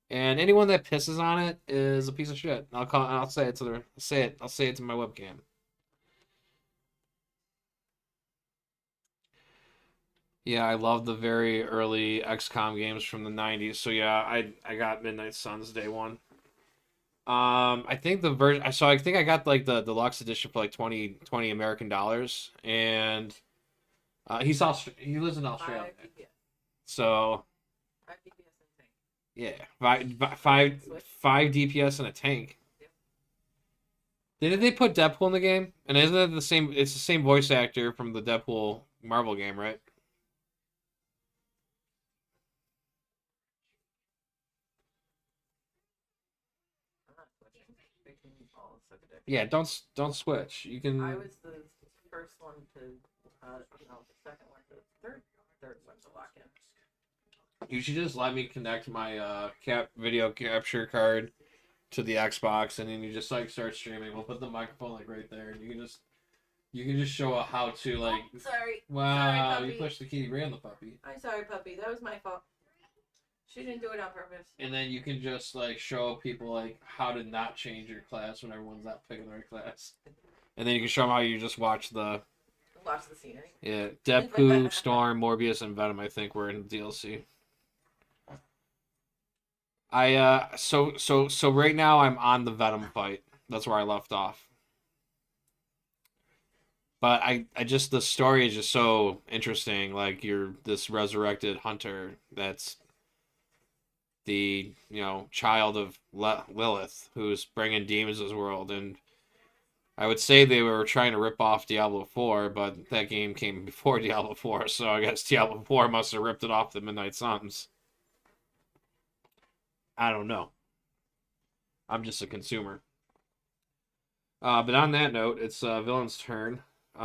And anyone that pisses on it is a piece of shit. I'll say it to I'll say it to my webcam. Yeah, I love the very early XCOM games from the 90s. So yeah, I got Midnight Suns day one. I think the version I think I got like the deluxe edition for like 20 American dollars, and he lives in Australia. So 5 DPS and tank. yeah, five DPS and a tank. Yep. Didn't they put Deadpool in the game? And isn't it the same? It's the same voice actor from the Deadpool Marvel game, right? Yeah, don't switch. You can. I was the first one to, the second one to third one to lock in. You should just let me connect my video capture card to the Xbox, and then you just like start streaming. We'll put the microphone like right there, and you can just show how to like. Oh, sorry. Wow, Sorry, you pushed the key right on the puppy. I'm sorry, puppy. That was my fault. She didn't do it on purpose. And then you can just like show people like how to not change your class when everyone's not picking the right class. And then you can show them how you just watch the scenery. Yeah, Deadpool, Storm, Morbius, and Venom. I think were in DLC. So right now I'm on the Venom fight. That's where I left off. But I just the story is just so interesting. Like you're this resurrected hunter that's the child of Lilith, who's bringing demons to this world, and I would say they were trying to rip off Diablo 4, but that game came before Diablo 4, so I guess Diablo 4 must have ripped it off the Midnight Suns. I don't know. I'm just a consumer. But on that note, it's Villain's turn. We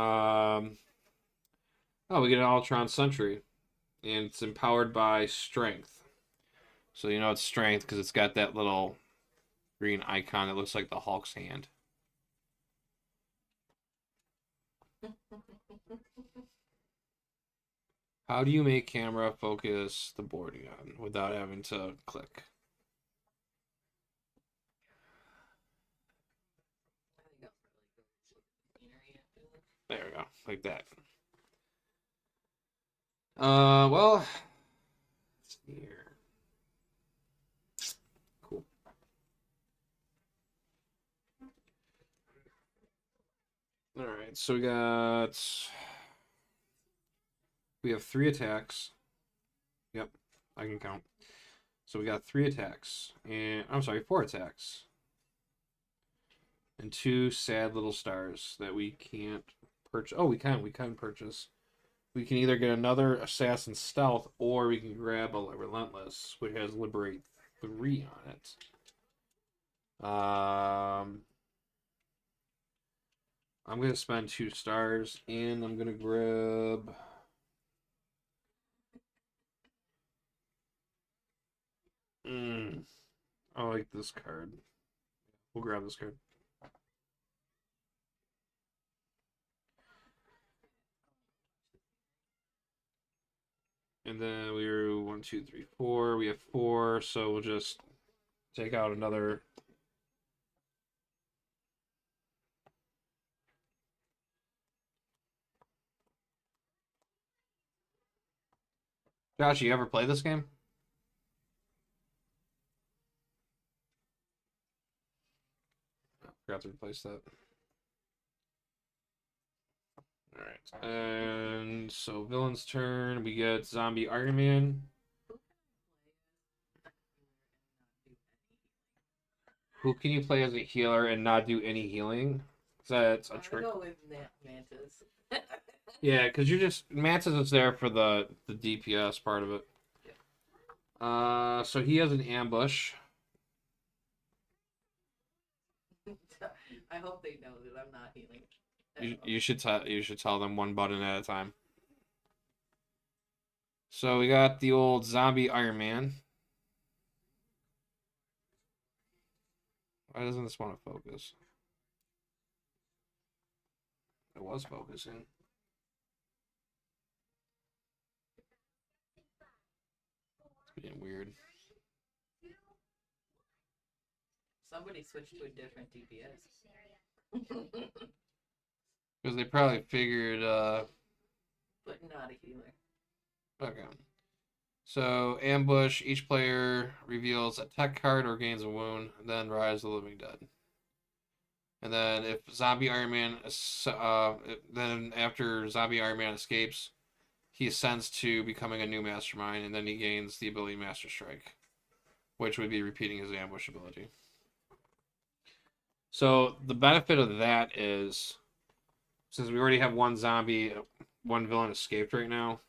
get an Ultron Sentry, and it's empowered by Strength. So it's strength because it's got that little green icon that looks like the Hulk's hand. How do you make camera focus the boarding on without having to click? There we go, like that. Well, let's see here. Cool. All right, so we have 3 attacks. Yep, I can count. So we got 3 attacks, and I'm sorry, 4 attacks, and 2 sad little stars that we can't purchase. Oh, we can purchase. we can either get another Assassin Stealth, or we can grab a Relentless, which has Liberate 3 on it. I'm going to spend 2 stars, and I'm going to grab... I like this card. We'll grab this card. And then we were 1, 2, 3, 4. We have 4, so we'll just take out another. Josh, you ever play this game? Forgot to replace that. Alright. And so villain's turn. We get Zombie Iron Man. Who can you play as a healer and not do any healing? That's a trick. I'm gonna go with Mantis. Yeah, because you're just Mantis is there for the DPS part of it. So he has an ambush. I hope they know that I'm not healing. You should tell them one button at a time. So we got the old Zombie Iron Man. Why doesn't this want to focus? It was focusing. It's being weird. Somebody switched to a different DPS. Because they probably figured, But not a healer. Okay. So, ambush, each player reveals a tech card or gains a wound, then Rise of the Living Dead. And then if Zombie Iron Man, then after Zombie Iron Man escapes, he ascends to becoming a new Mastermind, and then he gains the ability Master Strike, which would be repeating his ambush ability. So the benefit of that is, since we already have one villain escaped right now,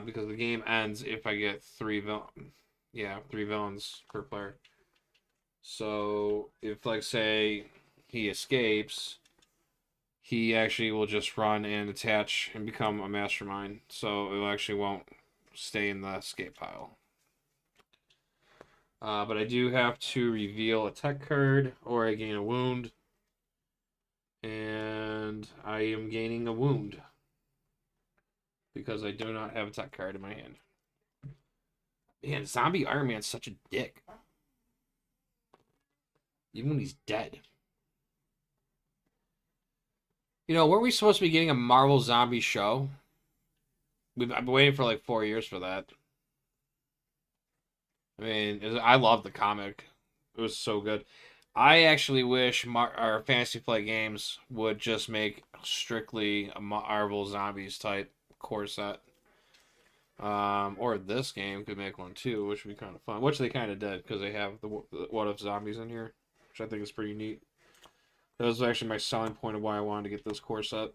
because the game ends if I get 3 villains per player. So if, like, say he escapes, he actually will just run and attach and become a Mastermind. So it actually won't stay in the escape pile. But I do have to reveal a tech card or I gain a wound. And I am gaining a wound because I do not have a tech card in my hand. Man, Zombie Iron Man's such a dick. Even when he's dead. You know, weren't we supposed to be getting a Marvel Zombie show? I've been waiting for like 4 years for that. I mean, I love the comic. It was so good. I actually wish our Fantasy Flight Games would just make strictly a Marvel Zombies type core set. Or this game could make one too, which would be kind of fun. Which they kind of did, because they have the What If Zombies in here, which I think is pretty neat. That was actually my selling point of why I wanted to get this core set.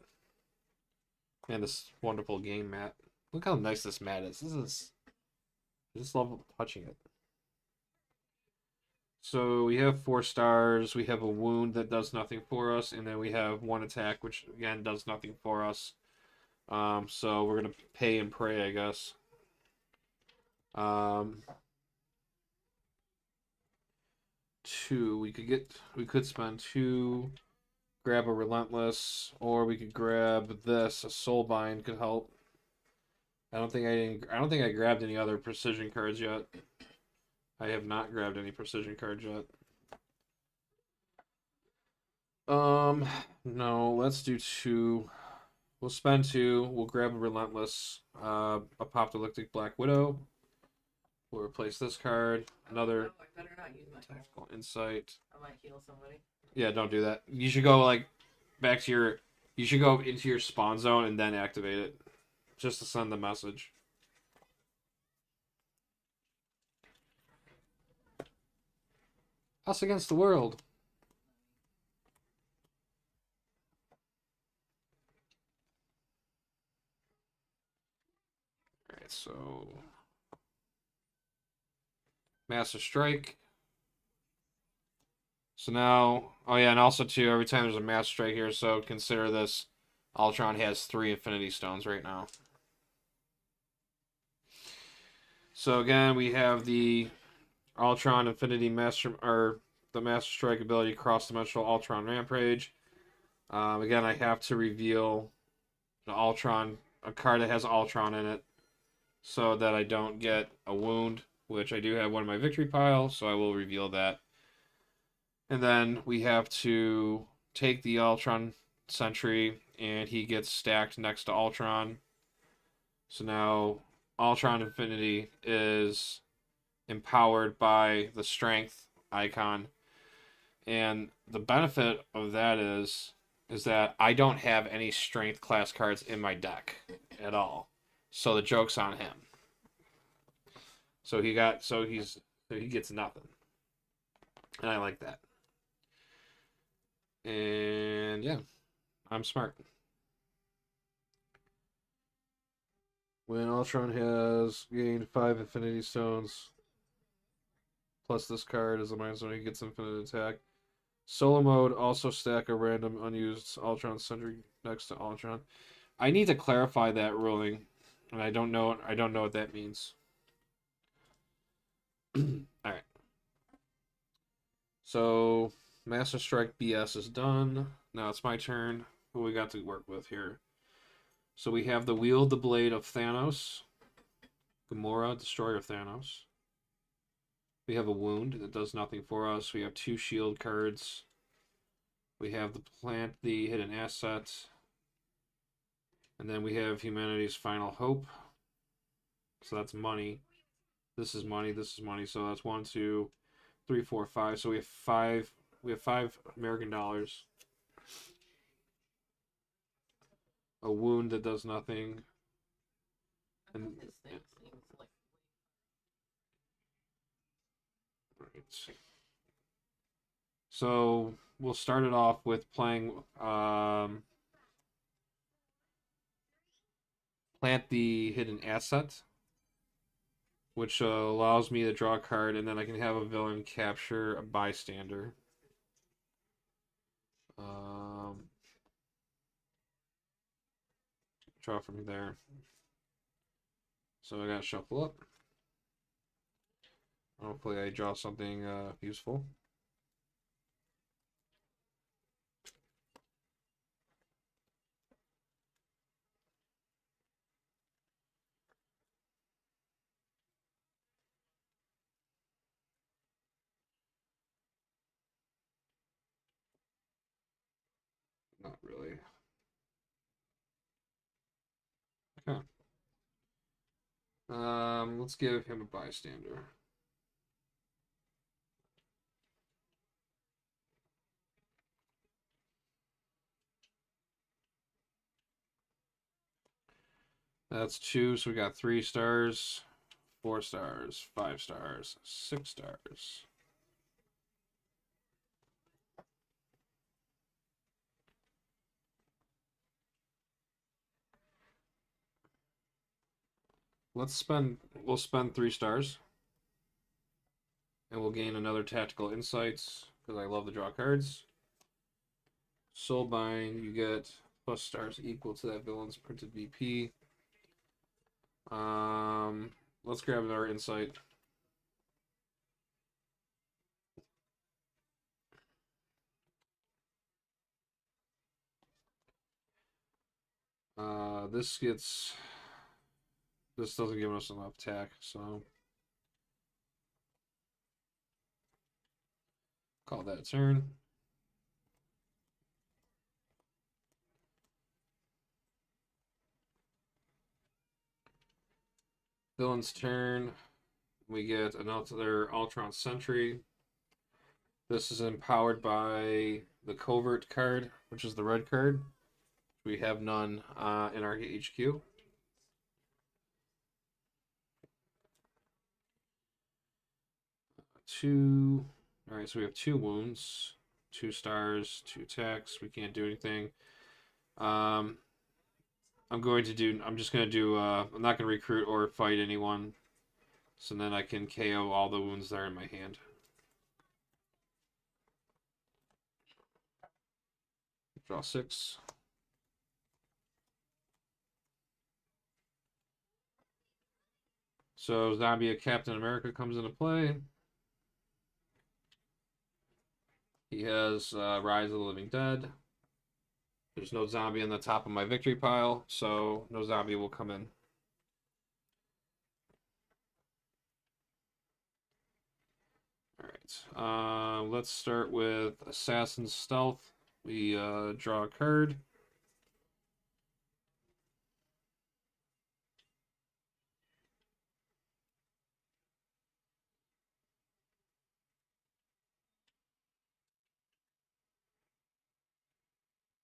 And this wonderful game mat. Look how nice this mat is. I just love touching it. So we have 4 stars. We have a wound that does nothing for us, and then we have 1 attack, which again does nothing for us. So we're gonna pay and pray, I guess. 2. We could spend 2, grab a Relentless, or we could grab this. A Soulbind could help. I don't think I grabbed any other precision cards yet. I have not grabbed any precision cards yet. No, let's do 2. We'll spend 2. We'll grab a Relentless, Apocalyptic Black Widow. We'll replace this card. Another. I better not use my Tactical Insight. I might heal somebody. Yeah, don't do that. You should go back to your. You should go into your spawn zone and then activate it, just to send the message. Us against the world. so Master Strike. So now, oh yeah, and also too, every time there's a Master Strike here, so consider this. Ultron has 3 Infinity Stones right now. So again, we have the Ultron Infinity Master, or the Master Strike ability, cross-dimensional Ultron Rampage. Again, I have to reveal the Ultron, a card that has Ultron in it, so that I don't get a wound, which I do have one in my victory pile, so I will reveal that. And then we have to take the Ultron Sentry, and he gets stacked next to Ultron. So now Ultron Infinity is empowered by the Strength icon. And the benefit of that is that I don't have any Strength class cards in my deck at all. So the joke's on him. So he gets nothing. And I like that. And yeah, I'm smart. When Ultron has gained 5 Infinity Stones, plus this card is a -1, he gets infinite attack. Solo mode, also stack a random unused Ultron Sentry next to Ultron. I need to clarify that ruling, and I don't know what that means. Alright. So Master Strike BS is done. Now it's my turn. What we got to work with here? So we have the Wield the Blade of Thanos. Gamora, Destroyer of Thanos. We have a Wound that does nothing for us. We have 2 shield cards. We have the Plant the Hidden Asset. And then we have Humanity's Final Hope. So that's money. This is money. This is money. So that's 1, 2, 3, 4, 5. So we have 5. We have 5 American dollars. A Wound that does nothing. And This thing seems like right. So we'll start it off with playing Plant the Hidden Asset, which allows me to draw a card, and then I can have a villain capture a bystander. Draw from there. So I got shuffle up. Hopefully I draw something useful. Not really. Okay. Let's give him a bystander. That's 2, so we got 3 stars, 4 stars, 5 stars, 6 stars. We'll spend 3 stars. And we'll gain another Tactical Insights, because I love to draw cards. Soulbind, you get plus stars equal to that villain's printed VP. Let's grab our insight. This doesn't give us enough attack, so call that a turn. Villain's turn. We get another Ultron Sentry. This is empowered by the Covert card, which is the red card. We have none in our HQ. Two. All right, so we have 2 wounds, 2 stars, 2 attacks. We can't do anything. I'm just gonna do. I'm not gonna recruit or fight anyone, so then I can KO all the wounds that are in my hand. Draw 6. So Zombie of Captain America comes into play. He has Rise of the Living Dead. There's no zombie on the top of my victory pile, so no zombie will come in. Alright, let's start with Assassin Stealth. We draw a card.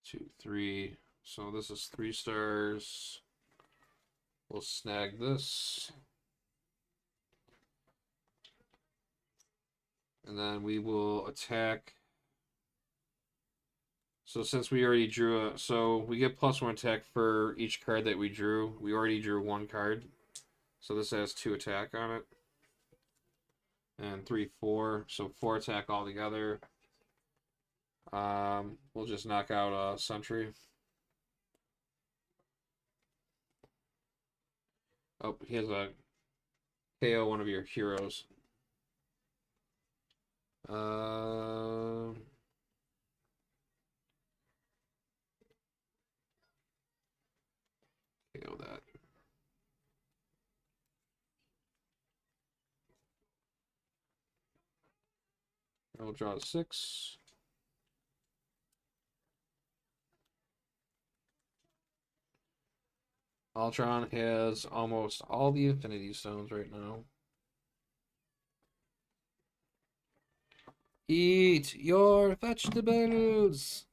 Two, three. So this is 3 stars. We'll snag this. And then we will attack. So since we already drew so we get +1 attack for each card that we drew. We already drew 1 card. So this has 2 attack on it. And 3, 4. So 4 attack altogether. We'll just knock out a Sentry. Oh, he has a KO one of your heroes. KO that. I'll draw a 6. Ultron has almost all the Infinity Stones right now. Eat your vegetables!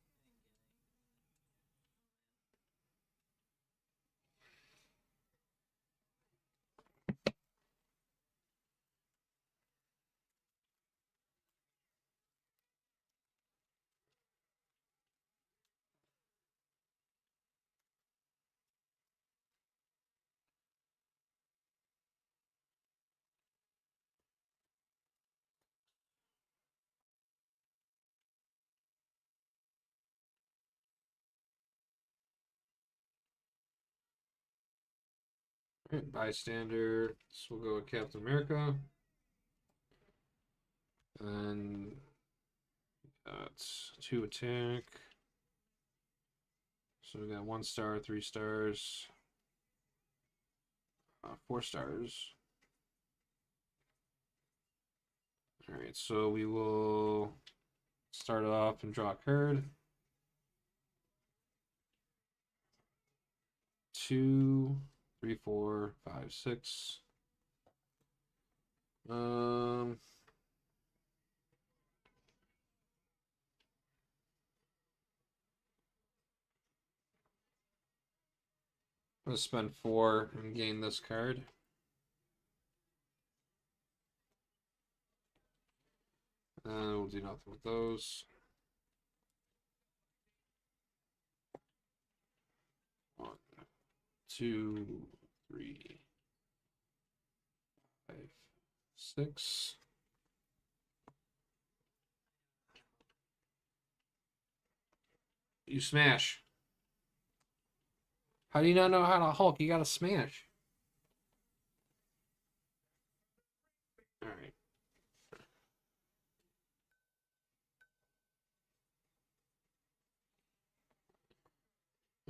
Right, bystander. So we'll go with Captain America. And that's 2 attack. So we got 1 star, 3 stars, 4 stars. Alright, so we will start off and draw a card. 2, 3, 4, 5, 6. I'm gonna spend 4 and gain this card. We'll do nothing with those. 1, 2, 3, 5, 6. You smash. How do you not know how to Hulk? You gotta smash. Alright.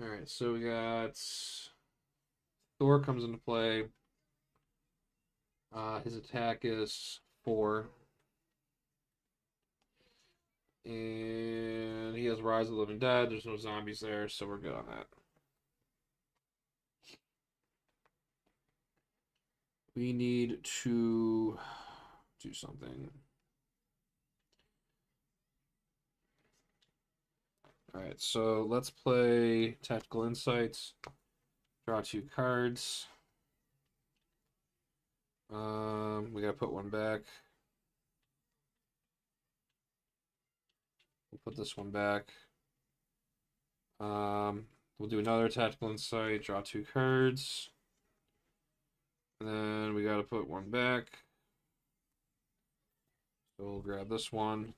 Alright, so we got Thor comes into play. His attack is 4. And he has Rise of the Living Dead. There's no zombies there, so we're good on that. We need to do something. Alright, so let's play Tactical Insights. Draw 2 cards. We gotta put 1 back. We'll put this one back. We'll do another tactical insight, draw 2 cards. And then we got to put one back. So we'll grab this one.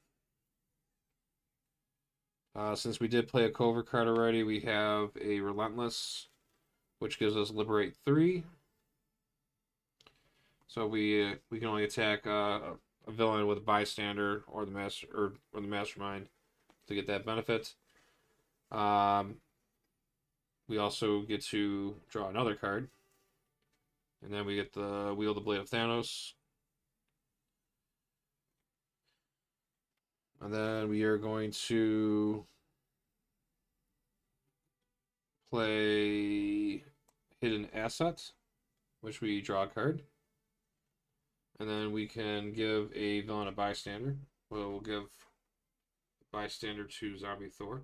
Since we did play a covert card already, we have a Relentless, which gives us Liberate 3. So we can only attack a villain with a bystander or the mastermind to get that benefit. We also get to draw another card, and then we get the Wield the Blade of Thanos. And then we are going to play Hidden Asset, which we draw a card. And then we can give a villain a bystander. We'll give bystander to Zombie Thor.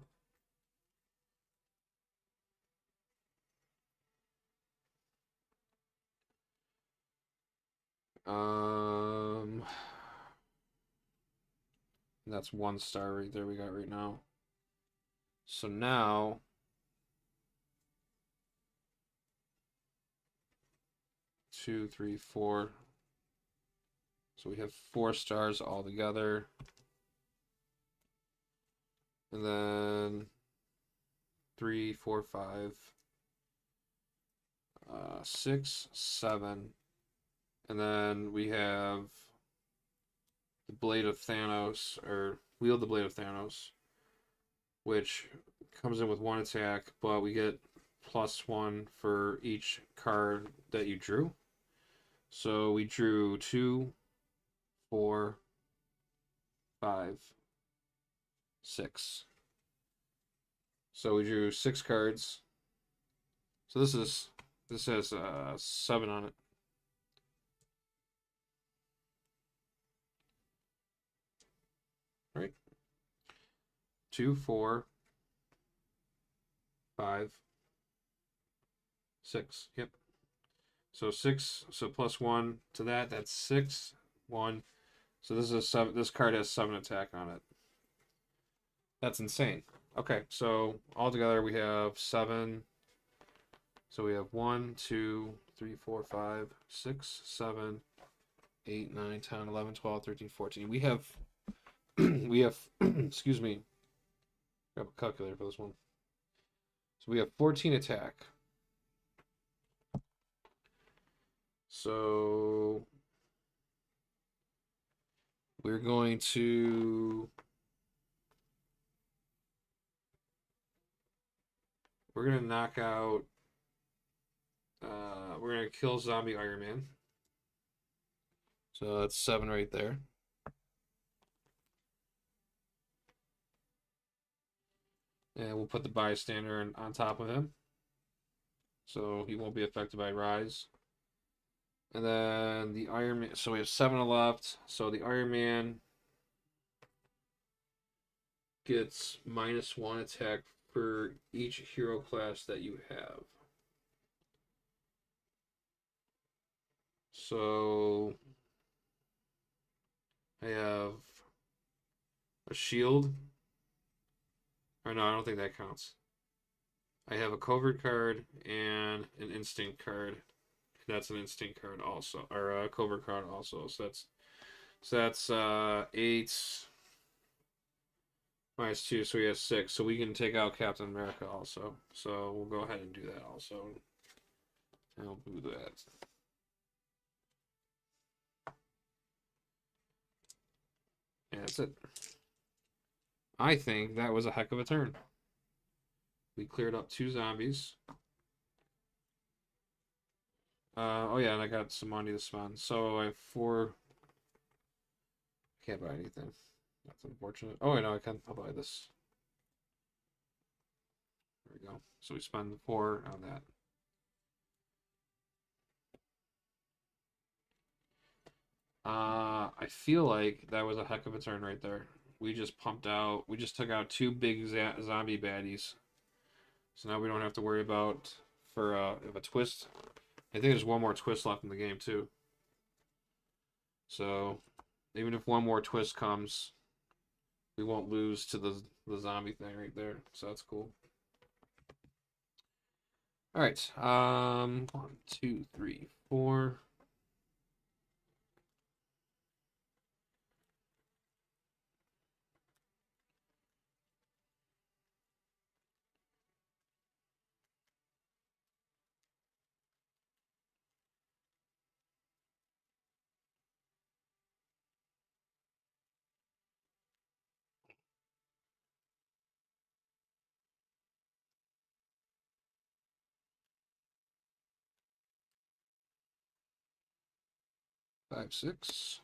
That's 1 star right there we got right now. So now 2, 3, 4. So we have 4 stars all together. And then 3, 4, 5, 6, 7. And then we have the Blade of Thanos, or Wield the Blade of Thanos, which comes in with 1 attack, but we get +1 for each card that you drew. So we drew 2, 4, 5, 6. So we drew 6 cards. So this has 7 on it. Right? 2, 4, 5, 6. Yep. So 6. So +1 to that. That's 6. 1. So this is 7. This card has 7 attack on it. That's insane. Okay, so altogether we have 7. So we have 1, 2, 3, 4, 5, 6, 7, 8, 9, 10, 11, 12, 13, 14. We have excuse me. Grab a calculator for this one. So we have 14 attack. So we're going to knock out we're gonna kill Zombie Iron Man. So that's 7 right there. And we'll put the bystander on top of him. So he won't be affected by Rise. And then the Iron Man, so we have 7 left. So the Iron Man gets -1 attack for each hero class that you have. So I have a shield. Or no, I don't think that counts. I have a covert card and an instinct card. That's an instinct card also, or a covert card also. So that's 8 -2, so we have 6. So we can take out Captain America also. So we'll go ahead and do that also. And I'll do that. And that's it. I think that was a heck of a turn. We cleared up 2 zombies. Oh yeah, and I got some money to spend. So I have 4. Can't buy anything. That's unfortunate. Oh, wait, no, I can. I'll buy this. There we go. So we spend 4 on that. I feel like that was a heck of a turn right there. We just took out 2 big zombie baddies. So now we don't have to worry about if a twist. I think there's 1 more twist left in the game too. So even if 1 more twist comes, we won't lose to the zombie thing right there. So that's cool. All right. 1, 2, 3, 4. Five, 6.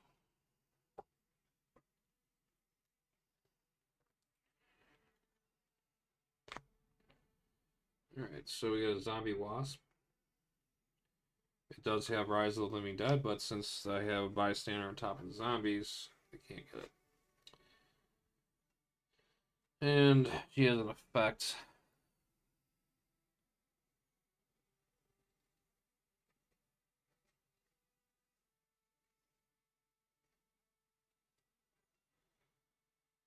All right, so we got a zombie wasp. It does have Rise of the Living Dead, but since I have a bystander on top of the zombies, I can't get it. And she has an effect.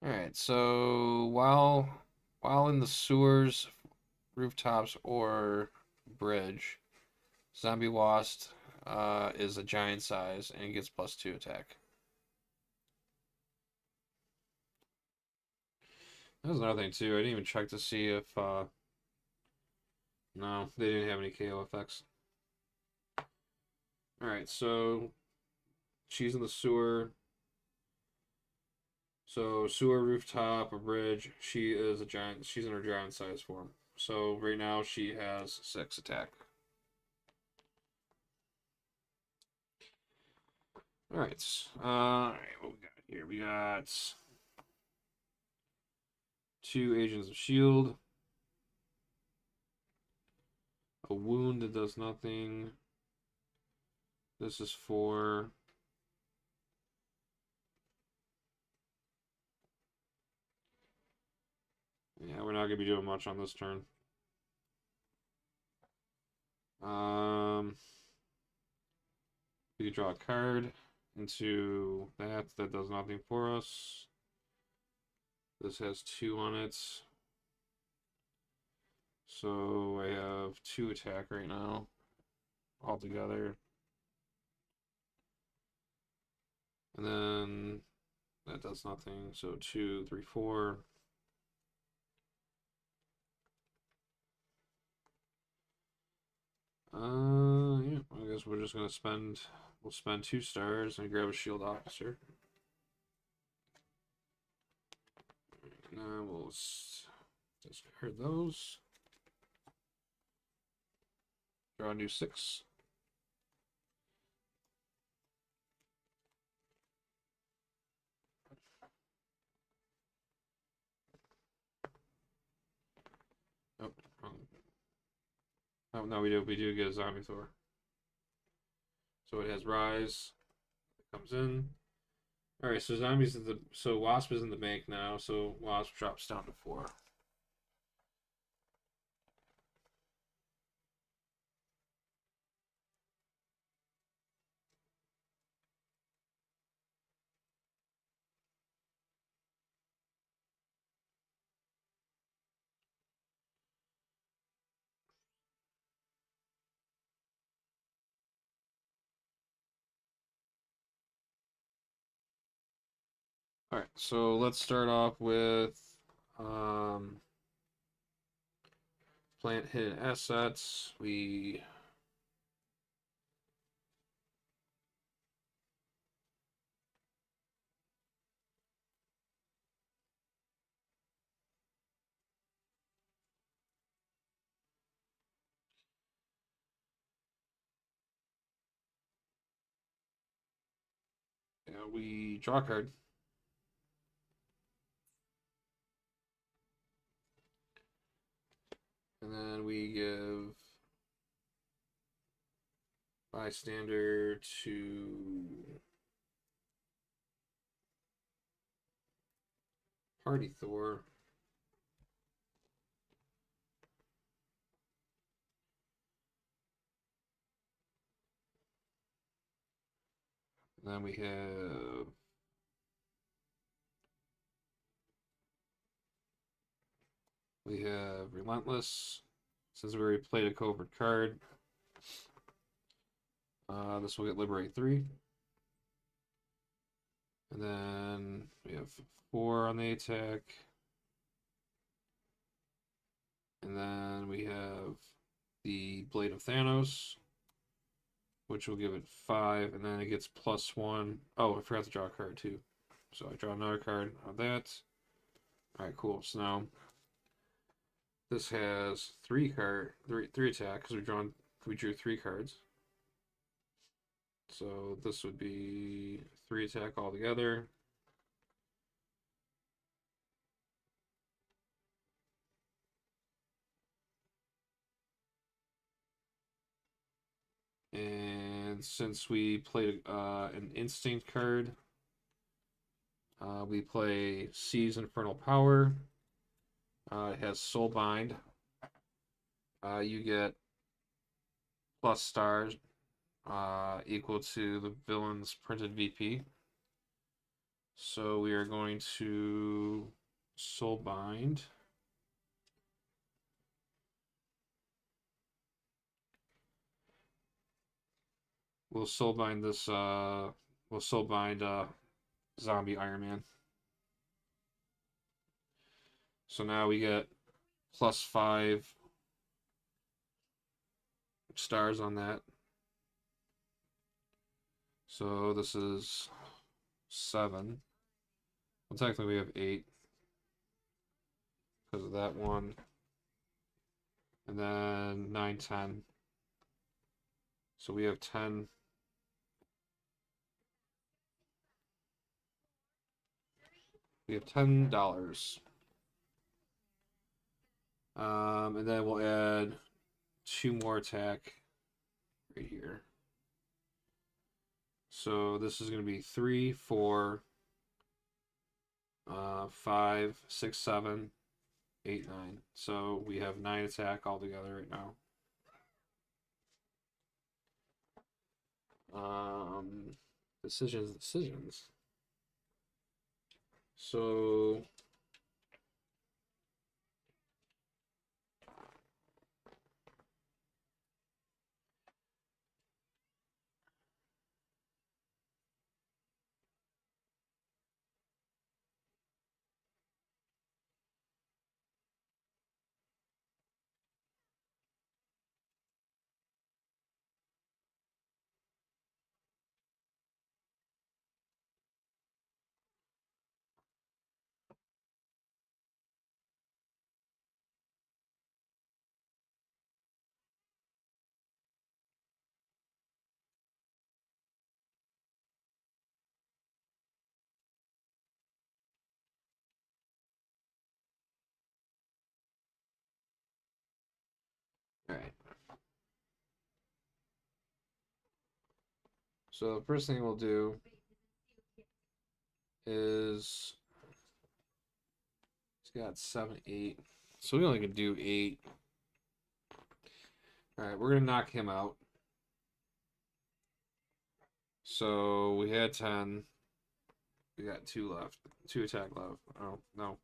All right, so while in the sewers, rooftops, or bridge, zombie wasp is a giant size and gets +2 attack. That was another thing too. I didn't even check to see if no, they didn't have any KO effects. All right, so she's in the sewer. So sewer, rooftop, or bridge. She is a giant. She's in her giant size form. So right now she has 6 attack. All right. All right. What we got here? We got 2 Agents of Shield. A wound that does nothing. This is 4. Yeah, we're not gonna be doing much on this turn. We could draw a card into that. That does nothing for us. This has 2 on it. So I have 2 attack right now altogether. And then that does nothing. So 2, 3, 4. Yeah, I guess we're just gonna we'll spend 2 stars and grab a shield officer. And we'll discard those. Draw a new 6. Oh, wrong. Oh no, we do get a zombie Thor. So it has rise. It comes in. All right, so Wasp is in the bank now. So Wasp drops down to 4. All right, so let's start off with um, plant hidden assets. We draw a card. And then we give bystander to Party Thor. And then we have Relentless. Since we already played a covert card, this will get Liberate 3. And then we have 4 on the attack. And then we have the Blade of Thanos, which will give it 5, and then it gets +1. Oh, I forgot to draw a card too. So I draw another card of that. Alright, cool. So now this has 3 attack, because we drew 3 cards. So this would be 3 attack altogether. And since we played an instinct card, we play Seize Infernal Power. It has Soulbind. You get plus stars equal to the villain's printed VP. So we are going to Soulbind. We'll Soulbind this. We'll Soulbind Zombie Iron Man. So now we get +5 stars on that. So this is 7. Well, technically we have 8 because of that one. And then 9, 10. So we have 10. We have $10. And then we'll add 2 more attack right here. So this is going to be 3, 4, 5, 6, 7, 8, 9. So we have 9 attack altogether right now. Decisions. So all right. So the first thing we'll do is it's got 7, 8. So we only can do 8. All right, we're gonna knock him out. So we had 10. We got 2 left. 2 attack left. Oh no.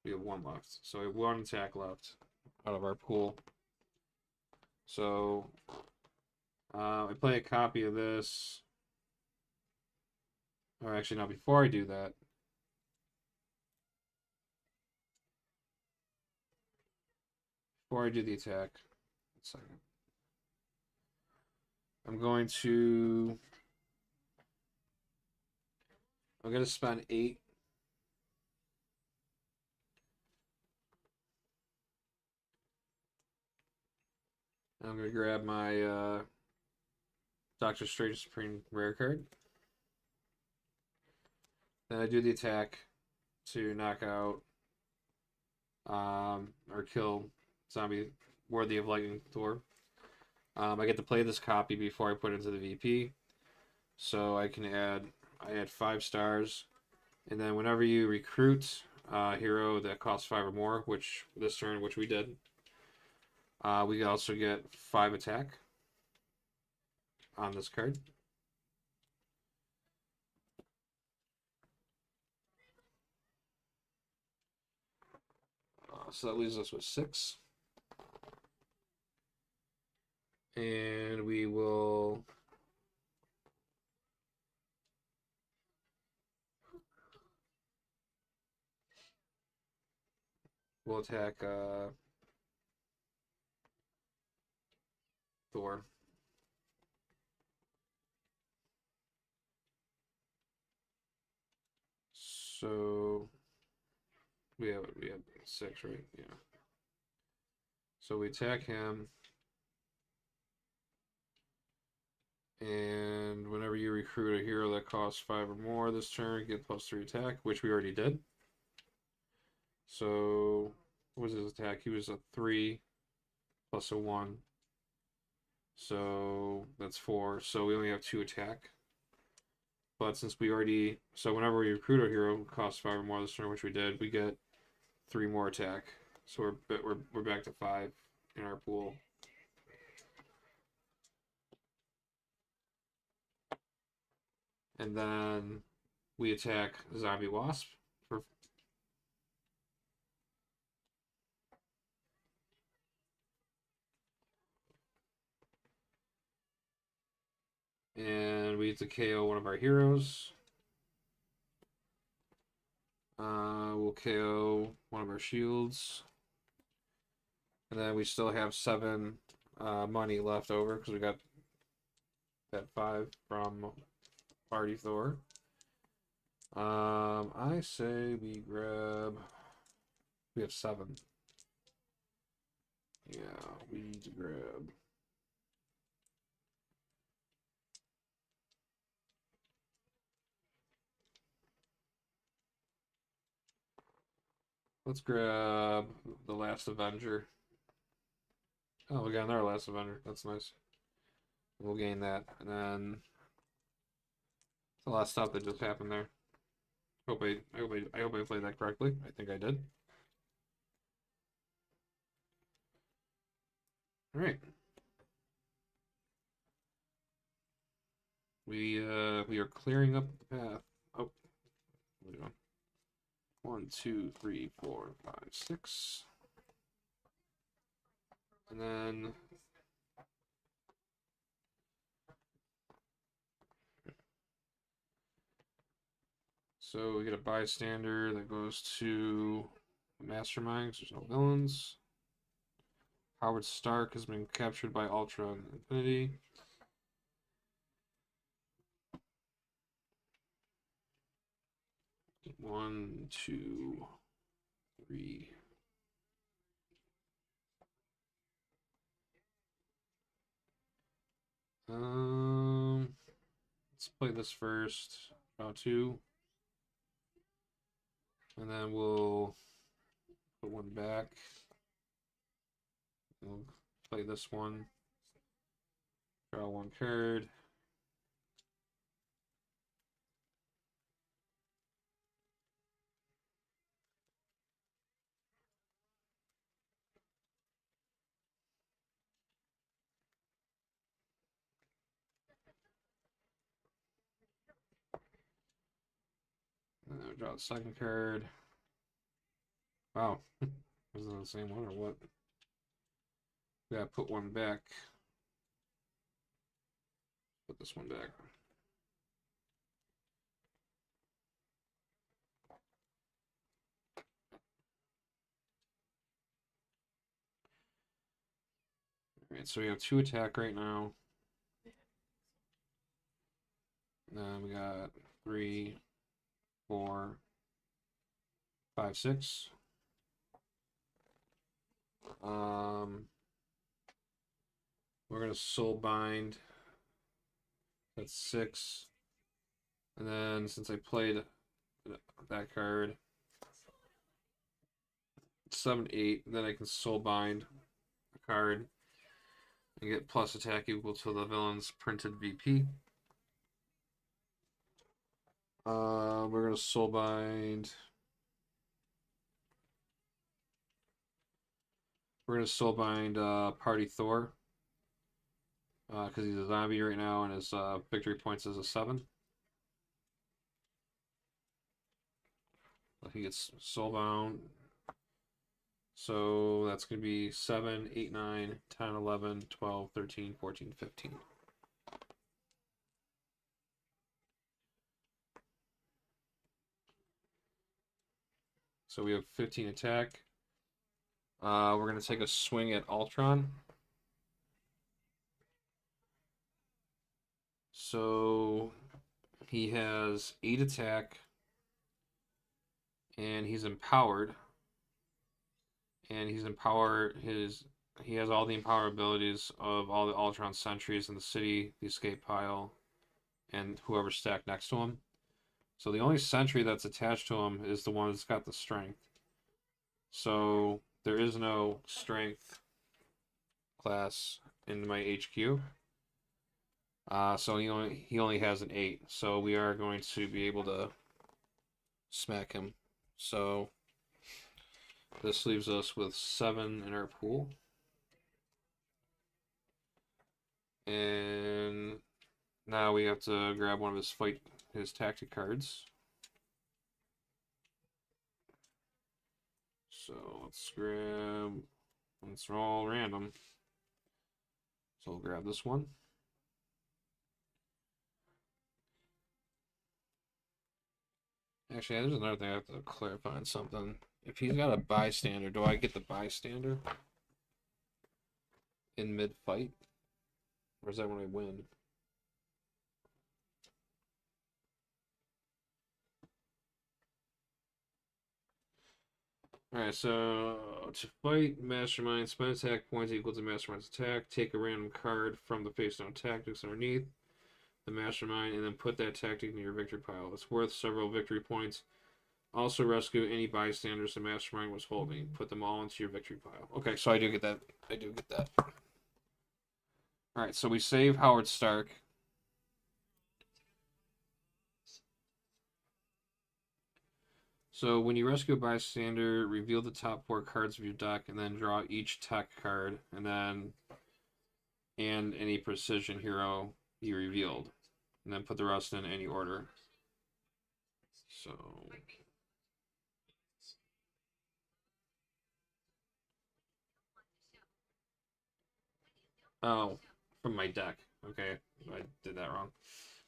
We have 1 left. So we have 1 attack left out of our pool. So I play a copy of this. Or actually, no, before I do that, before I do the attack, 1 second. I'm going to spend 8. I'm going to grab my Doctor Strange Supreme Rare card. Then I do the attack to knock out or kill zombie worthy of Lightning Thor. I get to play this copy before I put it into the VP. So I add 5 stars. And then whenever you recruit a hero that costs 5 or more, which this turn, which we did, we also get 5 attack on this card. So that leaves us with 6. And we will we'll attack Thor. So we have 6, right? Yeah. So we attack him. And whenever you recruit a hero that costs 5 or more this turn, you get +3 attack, which we already did. So what was his attack? He was a 3 plus a 1. So that's 4. So we only have 2 attack. But since we already, so whenever we recruit a hero who costs 5 or more this turn, which we did, we get 3 more attack. So we're back to 5 in our pool. And then we attack Zombie Wasp for and we get to KO one of our heroes. We'll KO one of our shields. And then we still have 7 money left over because we got that 5 from Party Thor. I say we grab. We have 7. Yeah, we need to grab. Let's grab the Last Avenger. Oh, we got another Last Avenger. That's nice. We'll gain that, and then a lot of stuff that just happened there. I hope I played that correctly. I think I did. All right. We are clearing up the path. Oh, what are we doing? 1, 2, 3, 4, 5, 6, and then so we get a bystander that goes to Mastermind because there's no villains. Howard Stark has been captured by Ultra and Infinity. One, two, three. Let's play this first. Draw 2. And then we'll put 1 back. We'll play this one. Draw 1 card. And then we draw the second card. Wow. Is it the same one or what? We gotta put 1 back. Put this one back. Alright, so we have 2 attack right now. And then we got 3, 4, 5, 6. We're gonna soul bind. That's 6. And then since I played that card, 7, 8, then I can soul bind a card and get plus attack equal to the villain's printed VP. We're gonna soul bind. We're gonna soul bind Party Thor because he's a zombie right now and his victory points is a 7. He gets soul bound. So that's going to be 7, 8, 9, 10, 11, 12, 13, 14, 15. So we have 15 attack. We're going to take a swing at Ultron. So he has 8 attack. And he's empowered. And he's empowered he has all the empower abilities of all the Ultron sentries in the city, the escape pile, and whoever's stacked next to him. So the only sentry that's attached to him is the one that's got the strength. So there is no strength class in my HQ. So he only has an 8. So we are going to be able to smack him. So this leaves us with 7 in our pool. And now we have to grab one of his tactic cards. So let's roll random. So we'll grab this one. Actually, there's another thing I have to clarify on something. If he's got a bystander, do I get the bystander in mid-fight? Or is that when I win? Alright, so to fight Mastermind, spend attack points equal to Mastermind's attack. Take a random card from the face down tactics underneath the Mastermind, and then put that tactic in your victory pile. It's worth several victory points. Also rescue any bystanders the Mastermind was holding. Put them all into your victory pile. Okay, so I do get that. I do get that. Alright, so we save Howard Stark. So when you rescue a bystander, reveal the top 4 cards of your deck, and then draw each tech card, and any precision hero you revealed, and then put the rest in any order. So oh, from my deck. Okay, I did that wrong.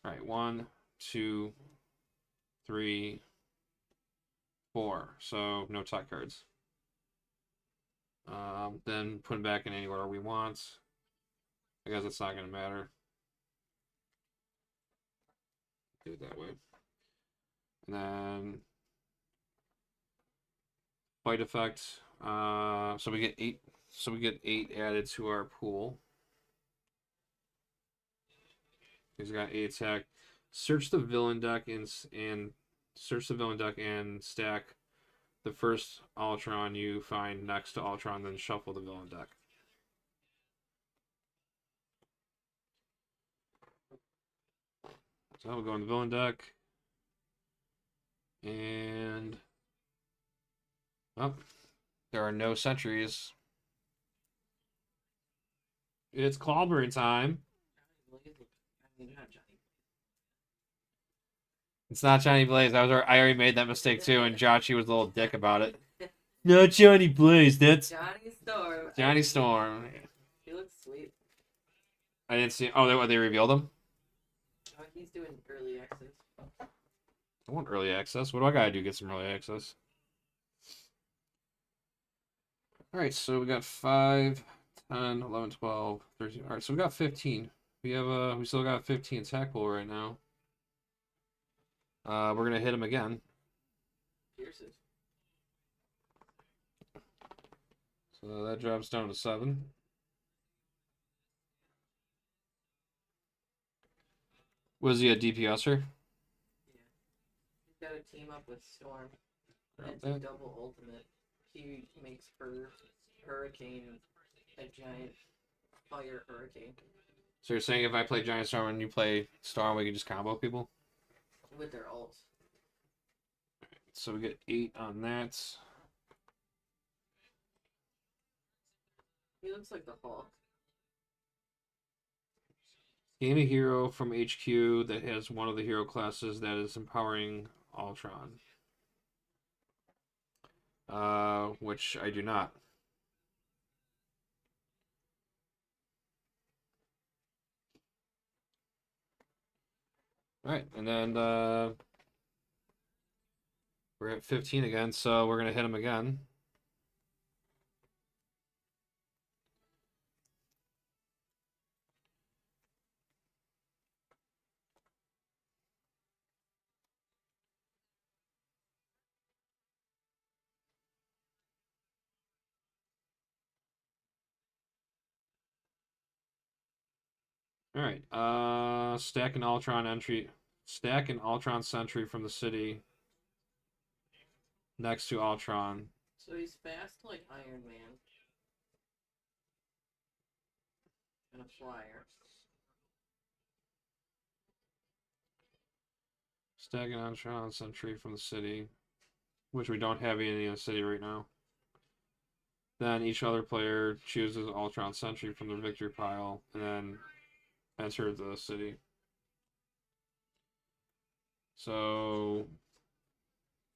All right, 1, 2, 3, 4. So no tech cards. Then put them back in any order we want. I guess it's not going to matter. Do it that way. And then fight effect. So we get 8. So we get 8 added to our pool. He's got 8 attack. Search the villain deck and stack the first Ultron you find next to Ultron, then shuffle the villain deck. So we'll go in the villain deck. And there are no sentries. It's clobbering time. It's not Johnny Blaze. I already made that mistake too, and Jotchi was a little dick about it. No, Johnny Blaze. That's Johnny Storm. Johnny Storm. He looks sweet. I didn't see. Oh, they revealed him. Oh, he's doing early access. I want early access. What do I gotta do to get some early access? Alright, so we got 5, 10, 11, 12, 13. Alright, so we got 15. We still got 15 attack pool right now. We're gonna hit him again. Pierces. So that drops down to 7. Was he a DPSer? Yeah. He's got to team up with Storm. Grab It's a that. double ultimate. He makes her Hurricane a giant fire hurricane So you're saying if I play Giant Storm and you play Storm, we can just combo people? with their ults. So we get 8 on that. He looks like the Hulk. Gain a hero from HQ that has one of the hero classes that is empowering Ultron. Which I do not. All right, and then we're at 15 again, so we're gonna hit him again. All right, stack an Ultron entry, stack an Ultron Sentry from the city next to Ultron. So he's fast like Iron Man. And a flyer. Stack an Ultron Sentry from the city, which we don't have any in the city right now. Then each other player chooses Ultron Sentry from their victory pile, and then enter the city. So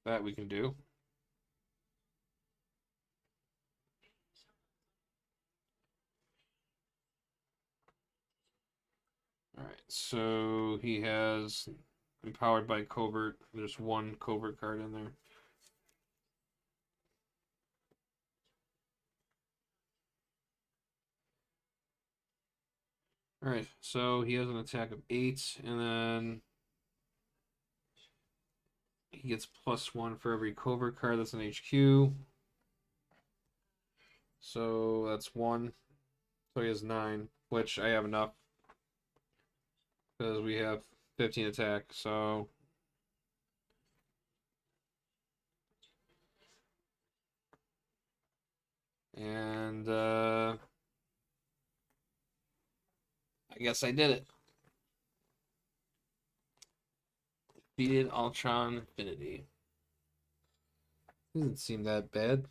that we can do. All right, so he has empowered by Covert. There's one Covert card in there. All right, so he has an attack of 8, and then he gets +1 for every Covert card that's an HQ. So that's 1. So he has 9, which I have enough because we have 15 attack. So and I guess I did it. Defeated Ultron Infinity. Doesn't seem that bad.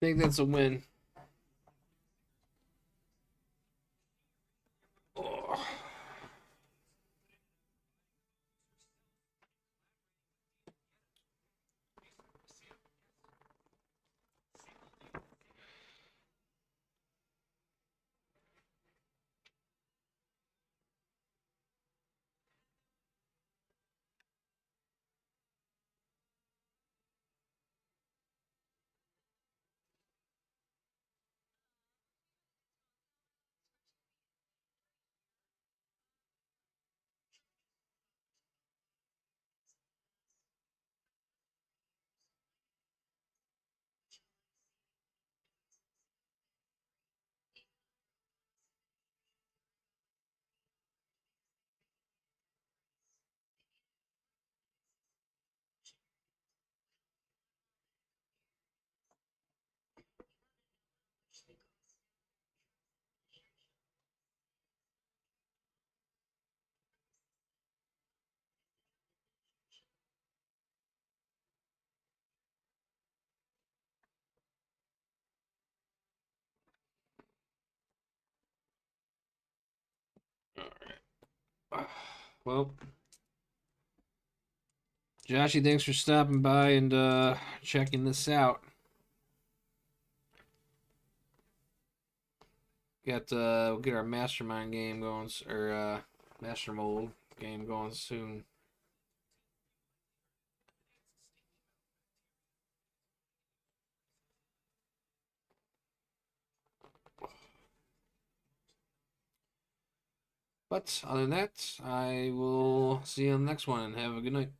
I think that's a win. Oh. All right. Well, Joshy, thanks for stopping by and checking this out. We'll get our mastermind game going, or master mold game going soon. But other than that, I will see you on the next one and have a good night.